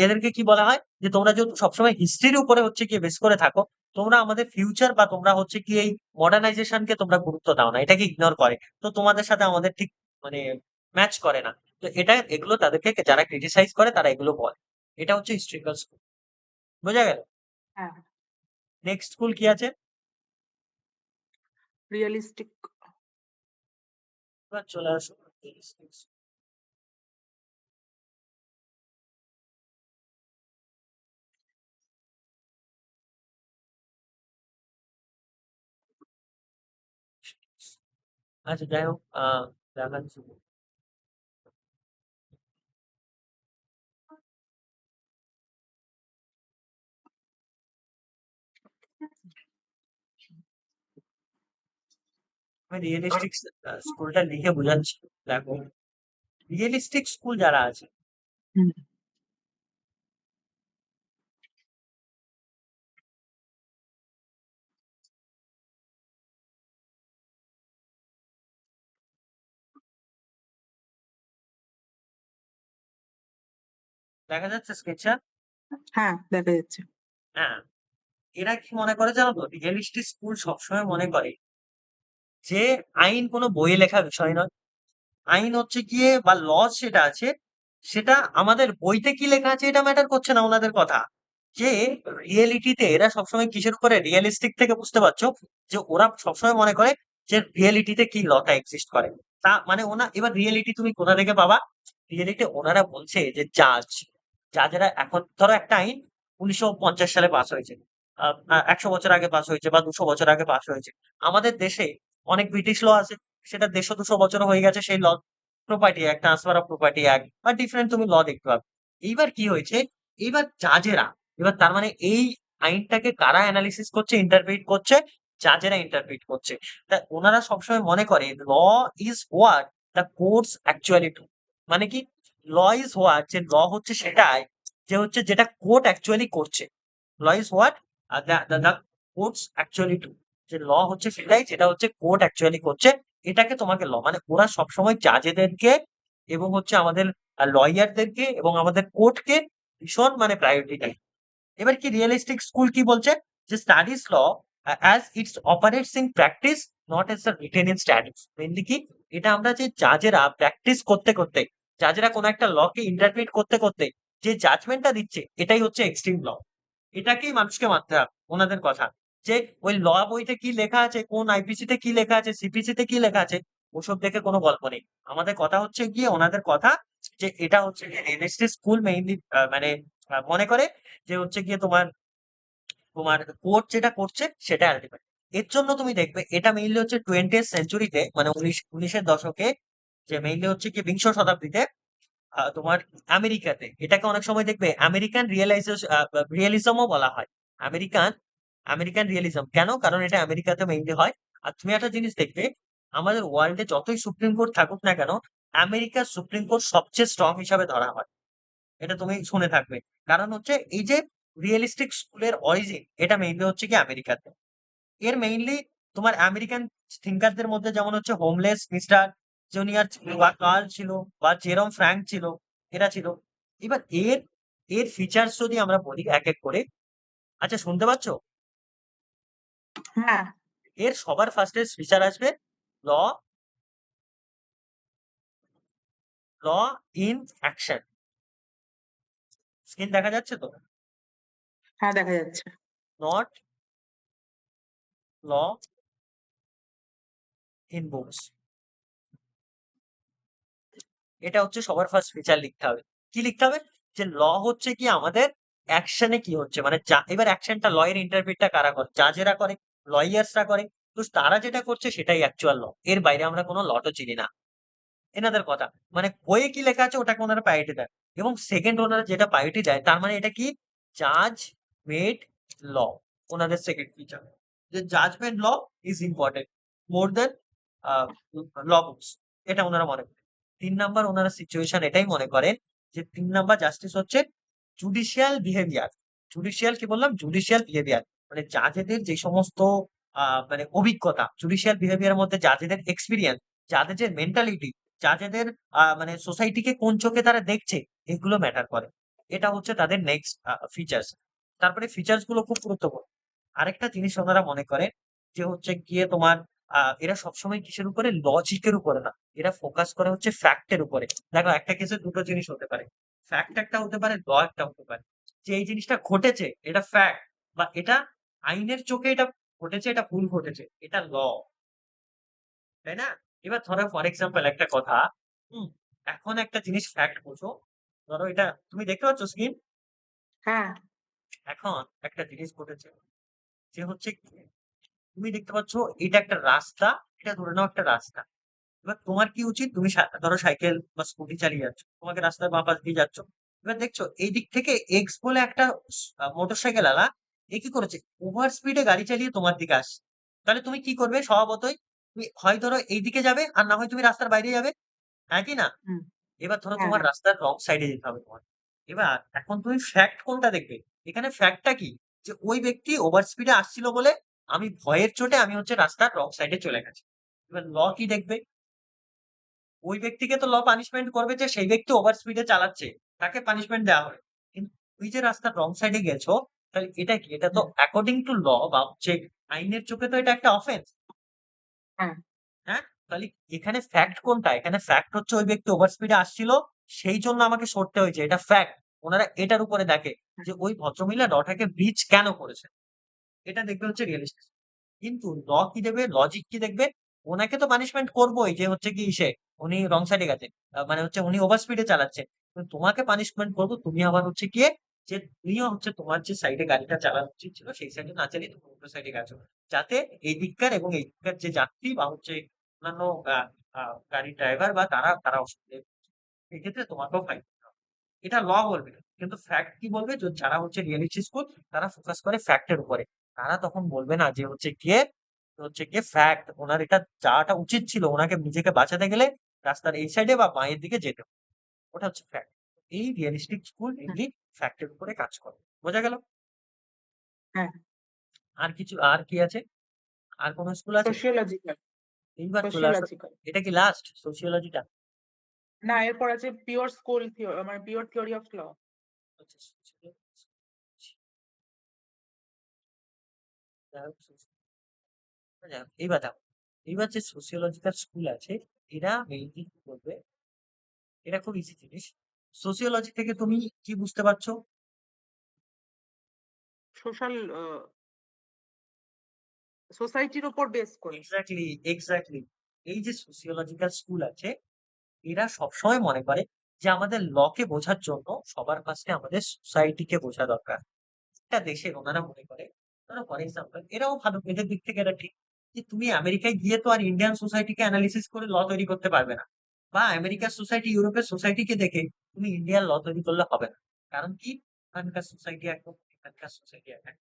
এদেরকে কি বলা হয়, যে তোমরা যদি সবসময় হিস্ট্রির উপরে হচ্ছে কি বেস করে থাকো, তোমরা আমাদের ফিউচার বা তোমরা হচ্ছে কি এই মডার্নাইজেশনকে তোমরা গুরুত্ব দাও না, এটাকে ইগনোর করে, তো তোমাদের সাথে আমাদের ঠিক মানে ম্যাচ করে না। তো এটা, এগুলো তাদেরকে যারা ক্রিটিসাইজ করে তারা এগুলো বলে। এটা হচ্ছে হিস্ট্রিক্যাল স্কুল। বোঝা গেল? হ্যাঁ, নেক্সট স্কুল কি আছে? রিয়ালিস্টিক। এবার চলে আসো আচ্ছা, যাই হোক, দেখাচ্ছি। আমি রিয়েলিস্টিক স্কুলটা লিখে বোঝাচ্ছি। দেখো, রিয়েলিস্টিক স্কুল যারা আছে, হুম, দেখা যাচ্ছে স্কেচটা? হ্যাঁ, দেখা যাচ্ছে। হ্যাঁ, এরা কি মনে করে জানো তো, রিয়েলিস্টিক স্কুল সবসময় মনে করে যে আইন কোনো বইয়ে লেখা বিষয় নয়। আইন হচ্ছে গিয়ে বা ল যেটা আছে, সেটা আমাদের বইতে কি লেখা আছে এটা ম্যাটার করছে না ওনাদের কথা। যে রিয়েলিটিতে এরা সবসময় কিসের উপরে, রিয়েলিস্টিক থেকে বুঝতে পারছো, যে ওরা সবসময় মনে করে যে রিয়েলিটিতে কি লটা এক্সিস্ট করে। তা মানে এবার রিয়েলিটি তুমি কোথা থেকে পাবা? রিয়েলিটি ওনারা বলছে যে জাজেরা এখন ধরো একটা আইন 1950 সালে পাস হয়েছে, 100 বছর আগে পাস হয়েছে বা 200 বছর আগে পাস হয়েছে। আমাদের দেশে অনেক ব্রিটিশ ল আছে, সেটা 150-200 বছর হয়ে গেছে সেই law. Property act, transfer of property act বা ডিফারেন্ট তুমি ল দেখতে পাবে। এইবার কি হয়েছে, এইবার জাজেরা, এবার তার মানে এই আইনটাকে কারা অ্যানালিসিস করছে, ইন্টারপ্রিট করছে? জাজেরা ইন্টারপ্রিট করছে। তা ওনারা সবসময় মনে করে law is what the courts actually do. মানে কি, ল ইজ হোয়াট, যে ল হচ্ছে সেটাই, যে হচ্ছে যেটা কোর্ট অ্যাকচুয়ালি করছে। Law is what the courts actually do, যে ল হচ্ছে সেটাই যেটা হচ্ছে কোর্ট অ্যাকচুয়ালি করছে। এটাকে তোমাকে ল, মানে ওরা সবসময় জাজেদেরকে এবং হচ্ছে আমাদের লয়ারদেরকে এবং আমাদের কোর্টকে ভীষণ মানে প্রায়োরিটি দেয়। এবার কি রিয়েলিস্টিক স্কুল কি বলছে, যে studies law as its operates in practice not as the written in statutes. Mainly কি, এটা আমরা যে জাজেরা প্র্যাকটিস করতে করতে, জাজেরা কোনো একটা লকে ইন্টারপ্রিট করতে করতে যে জাজমেন্টটা দিচ্ছে, এটাই হচ্ছে এক্সট্রিম ল। এটাকেই মানুষকে মানতে হবে ওনাদের কথা, যে ওই ল বইতে কি লেখা আছে, কোন আইপিসি তে কি লেখা আছে, সিপিসি তে কি লেখা আছে, ওসব দেখে কোনো গল্প নেই। আমাদের কথা হচ্ছে গিয়ে ওনাদের কথা, যে এটা হচ্ছে রেজিস্ট্রি স্কুল মেইনলি মানে মনে করে যে হচ্ছে গিয়ে তোমার তোমার কোর্ট যেটা করছে সেটা আলটিমেট। এর জন্য তুমি দেখবে এটা মেইনলি হচ্ছে 20th সেঞ্চুরিতে, মানে উনিশের দশকে, যে মেইনলি হচ্ছে কি বিংশ শতাব্দীতে তোমার আমেরিকাতে এটাকে অনেক সময় দেখবে আমেরিকান রিয়েলিজমও বলা হয়। আমেরিকান আমেরিকান রিয়েলিজম কেন? কারণ এটা আমেরিকাতে মেইনলি হয়। আর তুমি একটা জিনিস দেখবে, আমাদের ওয়ার্ল্ডে যতই সুপ্রিম কোর্ট থাকুক না কেন, আমেরিকার সুপ্রিম কোর্ট সবচেয়ে স্ট্রং হিসাবে ধরা হয়। এটা তুমি শুনে থাকবে। কারণ হচ্ছে এই যে রিয়েলিস্টিক স্কুলের অরিজিন, এটা মেইনলি হচ্ছে কি আমেরিকাতে। এর মেইনলি তোমার আমেরিকান থিঙ্কারদের মধ্যে যেমন হচ্ছে হোমলেস মিস্টার জুনিয়র ছিল, বা কার্ল ছিল, বা জেরম ফ্র্যাঙ্ক ছিল, এরা ছিল। এবার এর এর ফিচার্স যদি আমরা বলি এক এক করে, আচ্ছা শুনতে পাচ্ছ? হ্যাঁ, এর সবার ফার্স্টে ফিচার আসবে law, law in action. Screen দেখা যাচ্ছে তো? হ্যাঁ দেখা যাচ্ছে। Not law in books. এটা হচ্ছে সবার ফার্স্ট ফিচার লিখতে হবে। কি লিখতে হবে? যে ল হচ্ছে কি আমাদের অ্যাকশনে কি হচ্ছে, মানে এবার অ্যাকশনটা ল এর ইন্টারপ্রিটটা কারা করে? জাজেরা করে, লয়ার্সরা করে। তো তারা যেটা করছে সেটাই অ্যাকচুয়াল ল। এর বাইরে আমরা কোনো লটও চিনি না। এনাদের কথা, মানে বইয়ে কি লেখা আছে ওটাকে ওনারা প্রায়োরিটি দেয়। এবং সেকেন্ড ওনারা যেটা প্রায়োরিটি দেয়, তার মানে এটা কি, জাজ মেড ল। ওনাদের সেকেন্ড ফিচার, যে judgement law is important more than law books. এটা ওনারা মনে করেন। 3 নাম্বার ওনারা সিচুয়েশন এটাই মনে করেন, যে 3 নাম্বার জাস্টিস হচ্ছে জুডিশিয়াল বিহেভিয়ার। জুডিশিয়াল কি বললাম? জুডিশিয়াল বিহেভিয়ার, মানে জাজেদের যে সমস্ত মানে অভিজ্ঞতা, জুডিশিয়াল বিহেভিয়ার মধ্যে জাজেদের এক্সপিরিয়েন্স, যাদের যে মেন্টালিটি, যাদের মানে সোসাইটিকে কোন চোখে তারা দেখছে, এগুলো ম্যাটার করে। এটা হচ্ছে তাদের নেক্সট ফিচার্স। তারপরে ফিচার্স গুলো খুব গুরুত্বপূর্ণ। আরেকটা জিনিস ওনারা মনে করেন, যে হচ্ছে গিয়ে তোমার এরা সবসময় কিসের উপরে? লজিকের উপরে না, এরা ফোকাস করে হচ্ছে ফ্যাক্টের উপরে। দেখো একটা কেসে দুটো জিনিস হতে পারে, ফ্যাক্ট একটা হতে পারে, ল একটা হতে পারে। যে এই জিনিসটা ঘটেছে এটা ফ্যাক্ট, বা এটা আইনের চোখে এটা ঘটেছে, এটা ভুল ঘটেছে, এটা ল, তাই না? এবার ধরো ফর এক্সাম্পল একটা কথা, হুম, এখন একটা জিনিস ফ্যাক্ট বোঝো। ধরো এটা তুমি দেখতে পাচ্ছ স্ক্রিন? হ্যাঁ, এখন একটা জিনিস ঘটেছে, যে হচ্ছে কি, তুমি দেখতে পাচ্ছ এটা একটা রাস্তা, এটা ধরে নাও একটা রাস্তা। এবার তোমার কি উচিত? তুমি ধরো সাইকেল বা স্কুটি চালিয়ে যাচ্ছ, তোমাকে রাস্তার বাঁ পাশ দিয়ে যাচ্ছ। এবার দেখছো এই দিক থেকে এক্স বলে একটা মোটর সাইকেল আলা, এ কি করেছে? ওভার স্পিডে গাড়ি চালিয়ে তোমার দিকে আসছে। তাহলে তুমি কি করবে স্বভাবতই? তুমি হয় ধরো এই দিকে যাবে, আর না হয় তুমি রাস্তার বাইরে যাবে, হ্যাঁ কি না? হুম, এবার ধরো হ্যাঁ, তোমার হ্যাঁ, রাস্তার রং সাইডে যেতে হবে তোমার। এবার এখন তুমি ফ্যাক্ট কোনটা দেখবে? এখানে ফ্যাক্টটা কি, যে ওই ব্যক্তি ওভার স্পিডে আসছিল বলে আমি ভয়ের চোটে আমি হচ্ছে রাস্তার রং সাইডে চলে গেছি। এবার ল কি দেখবে? ওই ব্যক্তিকে তো ল পানিশমেন্ট করবে, যে সেই ব্যক্তি ওভার স্পিডে চালাচ্ছে, তাকে পানিশমেন্ট দেওয়া হবে। কিন্তু তুই যে রাস্তার রং সাইডে গেছো, তাহলে এটা কি? এটা তো হুম, অ্যাকর্ডিং টু ল, বা হচ্ছে আইনের চোখে তো এটা একটা অফেন্স। হ্যাঁ, হ্যাঁ? তাহলে এখানে ফ্যাক্ট কোনটা? এখানে ফ্যাক্ট হচ্ছে ওই ব্যক্তি ওভার স্পিডে আসছিল, সেই জন্য আমাকে সরতে হয়েছে, এটা ফ্যাক্ট। ওনারা এটার উপরে দেখে, হ্যাঁ, যে ওই ভদ্রমহিলা লটাকে ব্রিজ কেন করেছে, এটা দেখবে হচ্ছে রিয়েলিস্টিক। কিন্তু ল কি দেখবে? লজিক কি দেখবে? ওনাকে তো পানিশমেন্ট করবোই, যে হচ্ছে কি সে উনি রং সাইডে গেছে, মানে হচ্ছে উনি ওভার স্পিডে চালাচ্ছে। কিন্তু তোমাকে পানিশমেন্ট করবো, তুমি আবার হচ্ছে গিয়ে, যে তুমিও হচ্ছে তোমার যে সাইডে গাড়িটা চালানো উচিত ছিল সেই সাইডে না চালিয়ে তুমি অন্য সাইডে গেছো, যাতে এই দিককার এবং এই দিককার যে যাত্রী বা হচ্ছে অন্যান্য গাড়ির ড্রাইভার বা তারা তারা অসুবিধে, এক্ষেত্রে তোমাকেও ফাইন। এটা ল বলবে। কিন্তু ফ্যাক্ট কি বলবে? যারা হচ্ছে রিয়েলিস্টিক স্কুল, তারা ফোকাস করে ফ্যাক্টের উপরে। তারা তখন বলবে না যে হচ্ছে গিয়ে ফ্যাক্ট, ওনার এটা যাওয়াটা উচিত ছিল, ওনাকে নিজেকে বাঁচাতে গেলে রাস্তার এই সাইডে বা বাঁয়ের দিকে যেতে হবে। ওটা হচ্ছে ফ্যাক্ট। এই রিয়েলিস্টিক স্কুল হ্যাঁ, মেনলি ফ্যাক্টের উপরে কাজ করে। বোঝা গেল? হ্যাঁ, আর কিছু, আর কি আছে? আর কোন স্কুল আছে? সোশিওলজিক্যাল, তিনবার চলে আসো। সোশিওলজিক্যাল। এটা কি লাস্ট সোসিওলজিটা? না, এরপর আছে পিওর স্কুল মানে পিওর থিওরি অফ ল। আচ্ছা, sociology, এইবার দেখো, এইবার যে সোসিওলজিক্যাল স্কুল আছে, এরা মেইনলি কি করবে, এটা খুব ইজি জিনিস। সোসিওলজি থেকে তুমি কি বুঝতে পারছো? সোশ্যাল সোসাইটির উপর বেস করে। Exactly, exactly. এই যে সোসিওলজিক্যাল স্কুল আছে, এরা সবসময় মনে করে যে আমাদের লকে বোঝার জন্য সবার ফার্স্টে আমাদের সোসাইটিকে বোঝা দরকার। একটা দেশের ওনারা মনে করে, ধরো ফর এক্সাম্পল, এরাও ভালো, এদের দিক থেকে এরা ঠিক, যে তুমি আমেরিকায় গিয়ে তো আর ইন্ডিয়ান সোসাইটিকে অ্যানালিসিস করে ল তৈরি করতে পারবে না, বা আমেরিকার সোসাইটি ইউরোপের সোসাইটিকে দেখে তুমি ইন্ডিয়ান ল তৈরি করলে হবে না। কারণ কি, ওখানকার সোসাইটি একরকম, এখানকার সোসাইটি একরকম,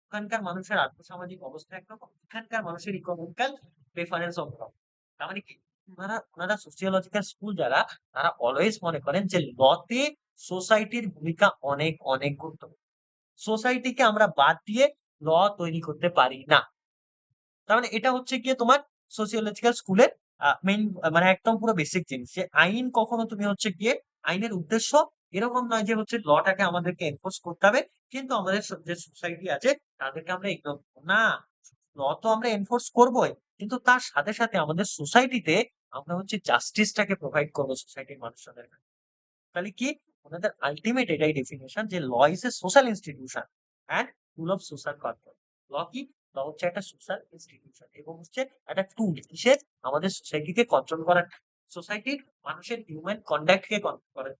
ওখানকার মানুষের আর্থসামাজিক অবস্থা একরকম, এখানকার মানুষের ইকোনমিক্যাল প্রেফারেন্স অন্যরকম। তার মানে কি, ওনারা ওনারা সোসিওলজিক্যাল স্কুল যারা, তারা অলওয়েজ মনে করেন যে লতে সোসাইটির ভূমিকা অনেক অনেক গুরুত্বপূর্ণ। সোসাইটিকে আমরা বাদ দিয়ে ল তৈরি করতে পারি না। তার মানে এটা হচ্ছে গিয়ে তোমার সোসিওলজিক্যাল স্কুলের মেইন, মানে একদম পুরো বেসিক জিনিস, যে আইন কখনো তুমি হচ্ছে গিয়ে, আইনের উদ্দেশ্য এরকম নয় যে হচ্ছে লটাকে আমাদেরকে এনফোর্স করতে হবে, কিন্তু আমাদের যে সোসাইটি আছে তাদেরকে আমরা ইগনোর করবো না। ল তো আমরা এনফোর্স করবোই, কিন্তু তার সাথে সাথে আমাদের সোসাইটিতে আমরা হচ্ছে জাস্টিসটাকে প্রোভাইড করবো সোসাইটির মানুষদের কাছে। তাহলে কি, ওনাদের আলটিমেট এটাই ডেফিনেশন যে law is a social institution and tool of social control. Law কি, ল হচ্ছে একটা সোশ্যাল ইনস্টিটিউশন এবং হচ্ছে একটা টুল, কিসের, আমাদের সোসাইটিকে কন্ট্রোল করার, সোসাইটির মানুষের হিউম্যান কন্ডাক্ট কে কন্ট্রোল করে।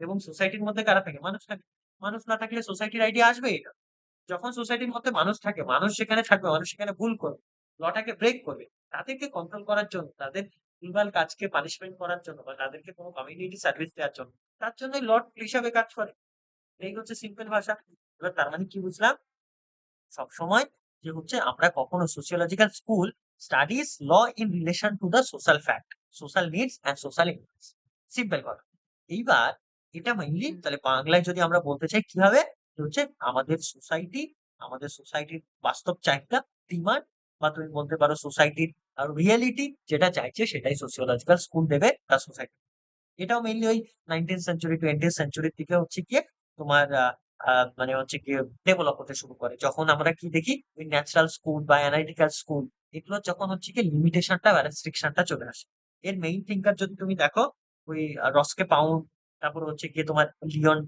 এবং সোসাইটির মধ্যে কারা থাকে, মানুষ থাকে। মানুষ না থাকলে সোসাইটির আইডিয়া আসবে এটা। যখন সোসাইটির মধ্যে মানুষ থাকে, মানুষ সেখানে থাকবে, মানুষ সেখানে ভুল করবে, লটাকে ব্রেক করবে, তাদেরকে কন্ট্রোল করার জন্য, তাদের ভুলভাল কাজকে পানিশমেন্ট করার জন্য, বা তাদেরকে কোনো কমিউনিটি সার্ভিস দেওয়ার জন্য, তার জন্য ল হিসাবে কাজ করে। এই হচ্ছে সিম্পল ভাষা। এবার তার মানে কি বুঝলাম, সবসময় যে হচ্ছে আমরা কখনো sociological school studies law in relation to the social fact, social needs and social influence. Simple কথা। এইবার এটা মেইনলি তাহলে বাংলায় যদি আমরা বলতে চাই কি হবে, যে হচ্ছে আমাদের সোসাইটি, আমাদের সোসাইটির বাস্তব চাহিদা, ডিমান্ড, বা তুমি বলতে পারো সোসাইটির রিয়েলিটি যেটা চাইছে সেটাই সোসিওলজিক্যাল স্কুল দেবে তার সোসাইটি। এটাও মেইনলি ওই 19th সেঞ্চুরি 20th সেঞ্চুরির দিকে হচ্ছে গিয়ে তোমার মানে হচ্ছে গিয়ে ডেভেলপ হতে শুরু করে, যখন আমরা কি দেখি ওই ন্যাচারাল স্কুল বা অ্যানালিটিক্যাল স্কুল, এগুলো যখন হচ্ছে গিয়ে লিমিটেশনটা বা রেস্ট্রিকশনটা চলে আসে। এর মেইন থিঙ্কার যদি তুমি দেখো, ওই রস্কে পাউন্ড, তারপর হচ্ছে গিয়ে তোমার লিওন,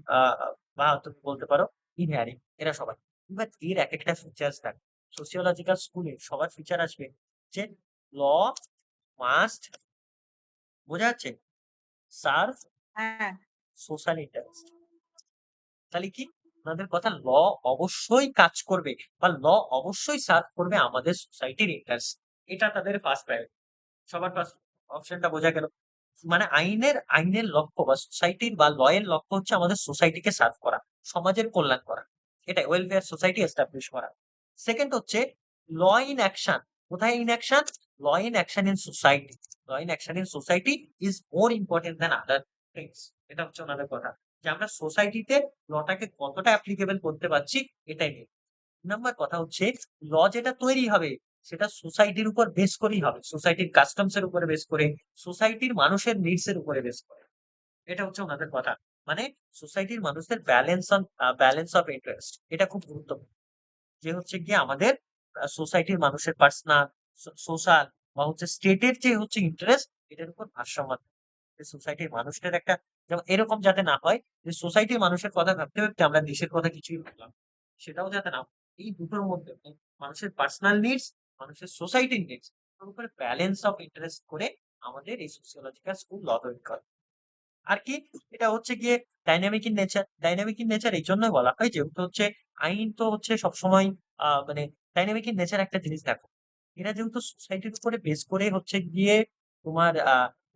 বা তুমি বলতে পারো ইনহ্যারি, এরা সবাই। এবার এর এক একটা ফিচার্স থাকে, সোসিওলজিক্যাল স্কুলে সবার ফিচার আসবে যে ল মাস্ট, বোঝা যাচ্ছে, সার্ভ হ্যাঁ, সোশ্যাল ইন্টারেস্ট। তাহলে কি, ওনাদের কথা, ল অবশ্যই কাজ করবে বা ল অবশ্যই সার্ভ করবে আমাদের সোসাইটির ইন্টারেস্ট। এটা তাদের ফার্স্ট প্রায়োরিটি। সবার ফার্স্ট অপশনটা বোঝা গেল। মানে আইনের লক্ষ্য বা সোসাইটির বা ল এর লক্ষ্য হচ্ছে আমাদের সোসাইটিকে সার্ভ করা, সমাজের কল্যাণ করা, এটা ওয়েলফেয়ার সোসাইটি এস্টাবলিশ করা। সেকেন্ড হচ্ছে ল ইন অ্যাকশন। কোথায় in action? Law in action in society. Law in action in society is more important than other things. এটা হচ্ছে ওনাদের কথা, যে আমরা সোসাইটিতে লটাকে কতটা অ্যাপ্লিকেবল করতে পারছি, এটাই নিয়ে। নাম্বার কথা হচ্ছে, ল যেটা তৈরি হবে সেটা সোসাইটির উপর বেস করেই হবে, সোসাইটির কাস্টমস এর উপরে বেস করে, সোসাইটির মানুষের নিডস এর উপরে বেস করে। এটা হচ্ছে ওনাদের কথা। মানে সোসাইটির মানুষদের ব্যালেন্স অফ ইন্টারেস্ট, এটা খুব গুরুত্বপূর্ণ। যে হচ্ছে গিয়ে আমাদের সোসাইটির মানুষের পার্সোনাল, সোশ্যাল, বা হচ্ছে স্টেটের যে হচ্ছে ইন্টারেস্ট, এটার উপর ভারসাম্য থাকে। সোসাইটির মানুষের একটা, যেমন এরকম যাতে না হয় যে সোসাইটির মানুষের কথা ভাবতে ভাবতে আমরা দেশের কথা কিছুই ভাবলাম, সেটাও যাতে না হয়। এই দুটোর মধ্যে মানুষের পার্সোনাল নিডস, মানুষের সোসাইটির নিডস, ওর উপরে ব্যালেন্স অফ ইন্টারেস্ট করে আমাদের এই সোসিওলজিক্যাল স্কুল ল তৈরি করে। আর কি, এটা হচ্ছে গিয়ে dynamic in nature. Dynamic in nature এই জন্যই বলা হয় যেহেতু হচ্ছে আইন তো হচ্ছে সবসময় মানে ডাইনামিক ইন নেচার একটা জিনিস দেখো, এরা যেহেতু সোসাইটির উপরে বেস করে হচ্ছে গিয়ে তোমার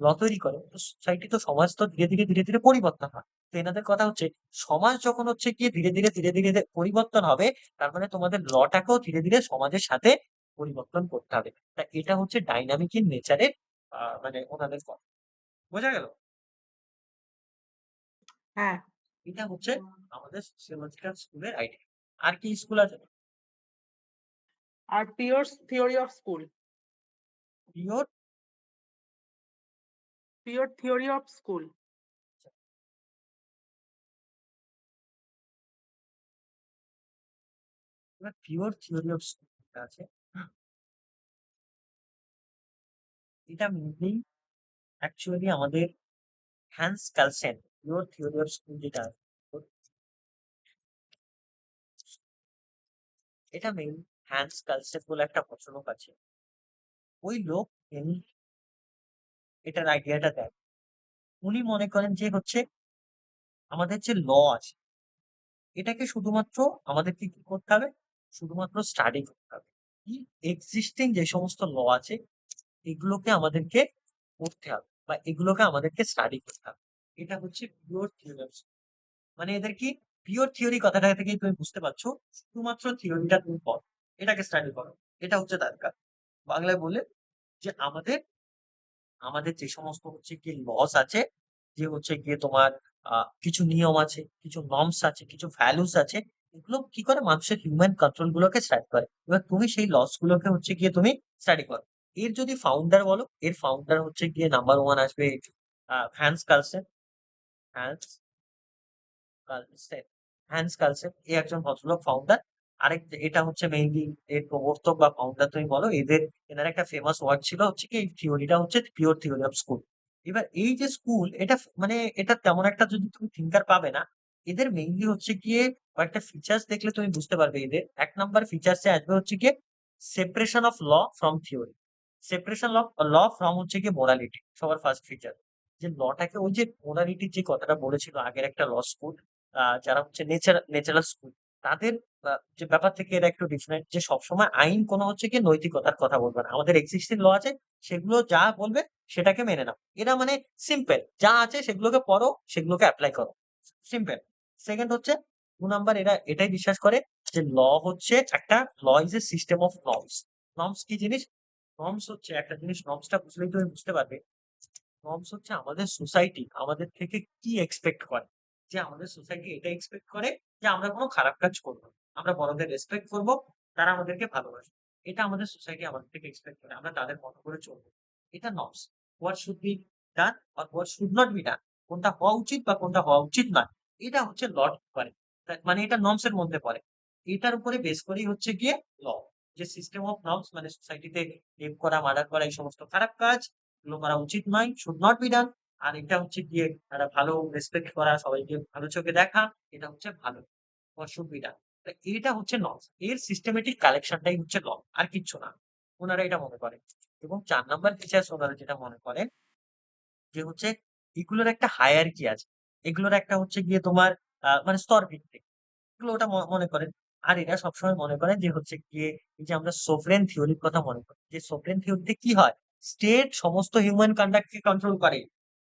ল তৈরি করে, তো সোসাইটি তো, সমাজ তো ধীরে ধীরে ধীরে ধীরে পরিবর্তন হয়। তো এনাদের কথা হচ্ছে, সমাজ যখন হচ্ছে গিয়ে ধীরে ধীরে ধীরে ধীরে পরিবর্তন হবে, তার মানে তোমাদের লটাকেও ধীরে ধীরে সমাজের সাথে পরিবর্তন করতে হবে। তা এটা হচ্ছে ডাইনামিক ইন নেচারের মানে ওনাদের কথা। বোঝা গেল? হ্যাঁ। এটা হচ্ছে আমাদের সোসিওলজিক্যাল স্কুলের আইডিয়া। আর কি স্কুল আছে? আর pures theory of school. Pure, pure theory of school. Pure theory of school আছে। এটা মেনলি অ্যাকচুয়ালি আমাদের Hans Kelsen pure theory of school যেটা আছে, তো এটা মেইন হ্যান্স কালসেন বলে একটা ভদ্রলোক আছে। ওই লোক মেনলি এটার আইডিয়াটা দেয়। উনি মনে করেন যে হচ্ছে আমাদের যে ল আছে এটাকে শুধুমাত্র আমাদেরকে কি করতে হবে? শুধুমাত্র স্টাডি করতে হবে। কি এক্সিস্টিং যে সমস্ত ল আছে এগুলোকে আমাদেরকে পড়তে হবে বা এগুলোকে আমাদেরকে স্টাডি করতে হবে। এটা হচ্ছে পিওর থিওরি অফ স্কুল। মানে এদের কি পিওর থিওরি কথাটা থেকেই তুমি বুঝতে পারছো, শুধুমাত্র থিওরিটা তুমি পড়ো, এটাকে স্টাডি করো। এটা হচ্ছে তার কাজ। বাংলায় বলে যে আমাদের আমাদের যে সমস্ত হচ্ছে গিয়ে লস আছে, যে হচ্ছে গিয়ে তোমার কিছু নিয়ম আছে, কিছু নর্মস আছে, কিছু ভ্যালুস আছে, এগুলো কি করে মানুষের হিউম্যান কন্ট্রোল গুলোকে স্টাডি করে। এবার তুমি সেই লস গুলোকে হচ্ছে গিয়ে তুমি স্টাডি করো। এর যদি ফাউন্ডার বলো, এর ফাউন্ডার হচ্ছে গিয়ে নাম্বার ওয়ান আসবে Hans Kelsen. Hans Kelsen Hans Kelsen এই একজন ভদ্রলোক ফাউন্ডার। আরেক এটা হচ্ছে মেইনলি এর প্রবর্তক বা ফাউন্ডার তুমি বলো। এনার একটা ফেমাস ওয়ার্ড ছিল হচ্ছে কি এই থিওরিটা হচ্ছে পিওর থিওরি অফ স্কুল। এবার এই যে স্কুল এটা মানে এটা তেমন একটা যদি তুমি থিঙ্কার পাবে না। এদের মেইনলি হচ্ছে গিয়ে কয়েকটা ফিচার্স দেখলে তুমি বুঝতে পারবে। এদের এক নাম্বার ফিচার্সে আসবে হচ্ছে গিয়ে separation of law from theory. Separation of law from হচ্ছে গিয়ে মোরালিটি সবার ফার্স্ট ফিচার। যে লটাকে ওই যে মোরালিটির যে কথাটা বলেছিল আগের একটা ল স্কুল, যারা হচ্ছে ন্যাচারাল স্কুল, তাদের যে ব্যাপার থেকে এরা একটু ডিফারেন্ট, যে সবসময় আইন কোনো হচ্ছে কি নৈতিকতার কথা বলবে না। আমাদের এক্সিস্টিং ল আছে, সেগুলো যা বলবে সেটাকে মেনে নাও। এরা মানে সিম্পল যা আছে সেগুলোকে পড়ো, সেগুলোকে অ্যাপ্লাই করো, সিম্পল। সেকেন্ড হচ্ছে 2 নাম্বার, এরা এটাই বিশ্বাস করে যে ল হচ্ছে একটা law is a system of norms. Norms কি জিনিস? নর্মস হচ্ছে একটা জিনিস, নর্মসটা বুঝলেই তুমি বুঝতে পারবে। নর্মস হচ্ছে আমাদের সোসাইটি আমাদের থেকে কি এক্সপেক্ট করে। যে আমাদের সোসাইটি এটা এক্সপেক্ট করে যে আমরা কোনো খারাপ কাজ করবো না। আমরা বড়দের রেসপেক্ট করবো, তারা আমাদেরকে ভালোবাসবে। এটা আমাদের সোসাইটি আমাদের থেকে এক্সপেক্ট করে, আমরা তাদের মতো করে চলবো। এটা norms. What should be done আর what should not be done, কোনটা হওয়া উচিত বা কোনটা হওয়া উচিত নয়, এটা হচ্ছে ল করে। মানে এটা নর্মস এর মধ্যে পড়ে। এটার উপরে বেস করেই হচ্ছে গিয়ে ল। যে সিস্টেম অফ নর্মস মানে সোসাইটিতে রেপ করা, মার্ডার করা, এই সমস্ত খারাপ কাজ এগুলো করা উচিত নয়, শুড নট বি ডান। আর এটা হচ্ছে গিয়ে একটা ভালো রেসপেক্ট করা, সবাইকে ভালো চোখে দেখা, এটা হচ্ছে ভালো, or should be done। তো এটা হচ্ছে নর্মস। এর সিস্টেমেটিক কালেকশনটাই হচ্ছে ল, আর কিচ্ছু না। ওনারা এটা মনে করেন। এবং 4 নাম্বার ফিচার্স ওনারা যেটা মনে করেন যে হচ্ছে এগুলোর একটা হায়ারার্কি আছে। এগুলোর একটা হচ্ছে গিয়ে তোমার মানে স্তর ভিত্তিক। এগুলো ওটা মনে করেন। আর এরা সবসময় মনে করেন যে হচ্ছে গিয়ে এই যে আমরা সোভরেন থিওরির কথা মনে করি, যে সোভরেন থিওরিতে কি হয়, স্টেট সমস্ত হিউম্যান কন্ডাক্ট কে কন্ট্রোল করে,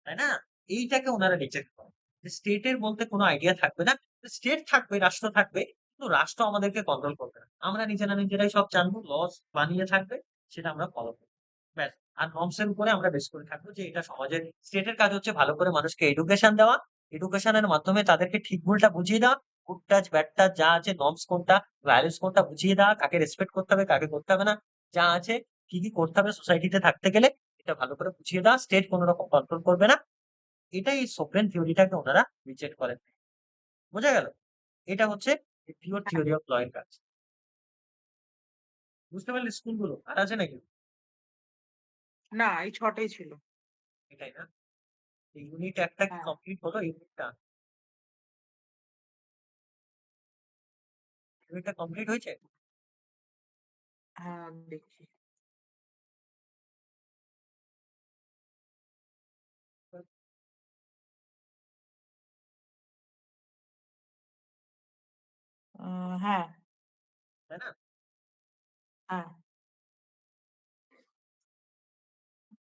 তাই না? এইটাকে ওনারা রিজেক্ট করে। যে স্টেটের বলতে কোনো আইডিয়া থাকবে না। স্টেট থাকবে, রাষ্ট্র থাকবে, কিন্তু রাষ্ট্র আমাদেরকে কন্ট্রোল করবে না। আমরা নিজেরা নিজেরাই সব জানবো, লস বানিয়ে থাকবে, সেটা আমরা ফলো করবো। ব্যাস। আর নর্মস এর উপরে আমরা বেস করে থাকবো, যে এটা সমাজের স্টেটের কাজ হচ্ছে ভালো করে মানুষকে এডুকেশন দেওয়া। এডুকেশনের মাধ্যমে তাদেরকে ঠিক ভুলটা বুঝিয়ে দেওয়া, গুড টাচ ব্যাড টাচ যা আছে, নর্মস কোনটা, ভ্যালুস কোনটা বুঝিয়ে দেওয়া, কাকে রেসপেক্ট করতে হবে, কাকে করতে হবে না, যা আছে, কি কি করতে হবে সোসাইটিতে থাকতে গেলে, এটা ভালো করে বুঝিয়ে দেওয়া। স্টেট কোনো রকম কন্ট্রোল করবে না। এটাই সোভরেন থিওরিটাকে ওনারা রিজেক্ট করেন। বোঝা গেল? এটা হচ্ছে পিওর হ্যাঁ। থিওরি অফ ল এর কাজ। বুঝতে পারলে স্কুলগুলো আর আছে নাকি? না, এই ৬ টাই ছিল। এটাই না? ইউনিট একটা কি হ্যাঁ, কমপ্লিট হলো? ইউনিটটা কমপ্লিট হয়েছে? হ্যাঁ, দেখছি। হ্যাঁ, তাই না? হ্যাঁ।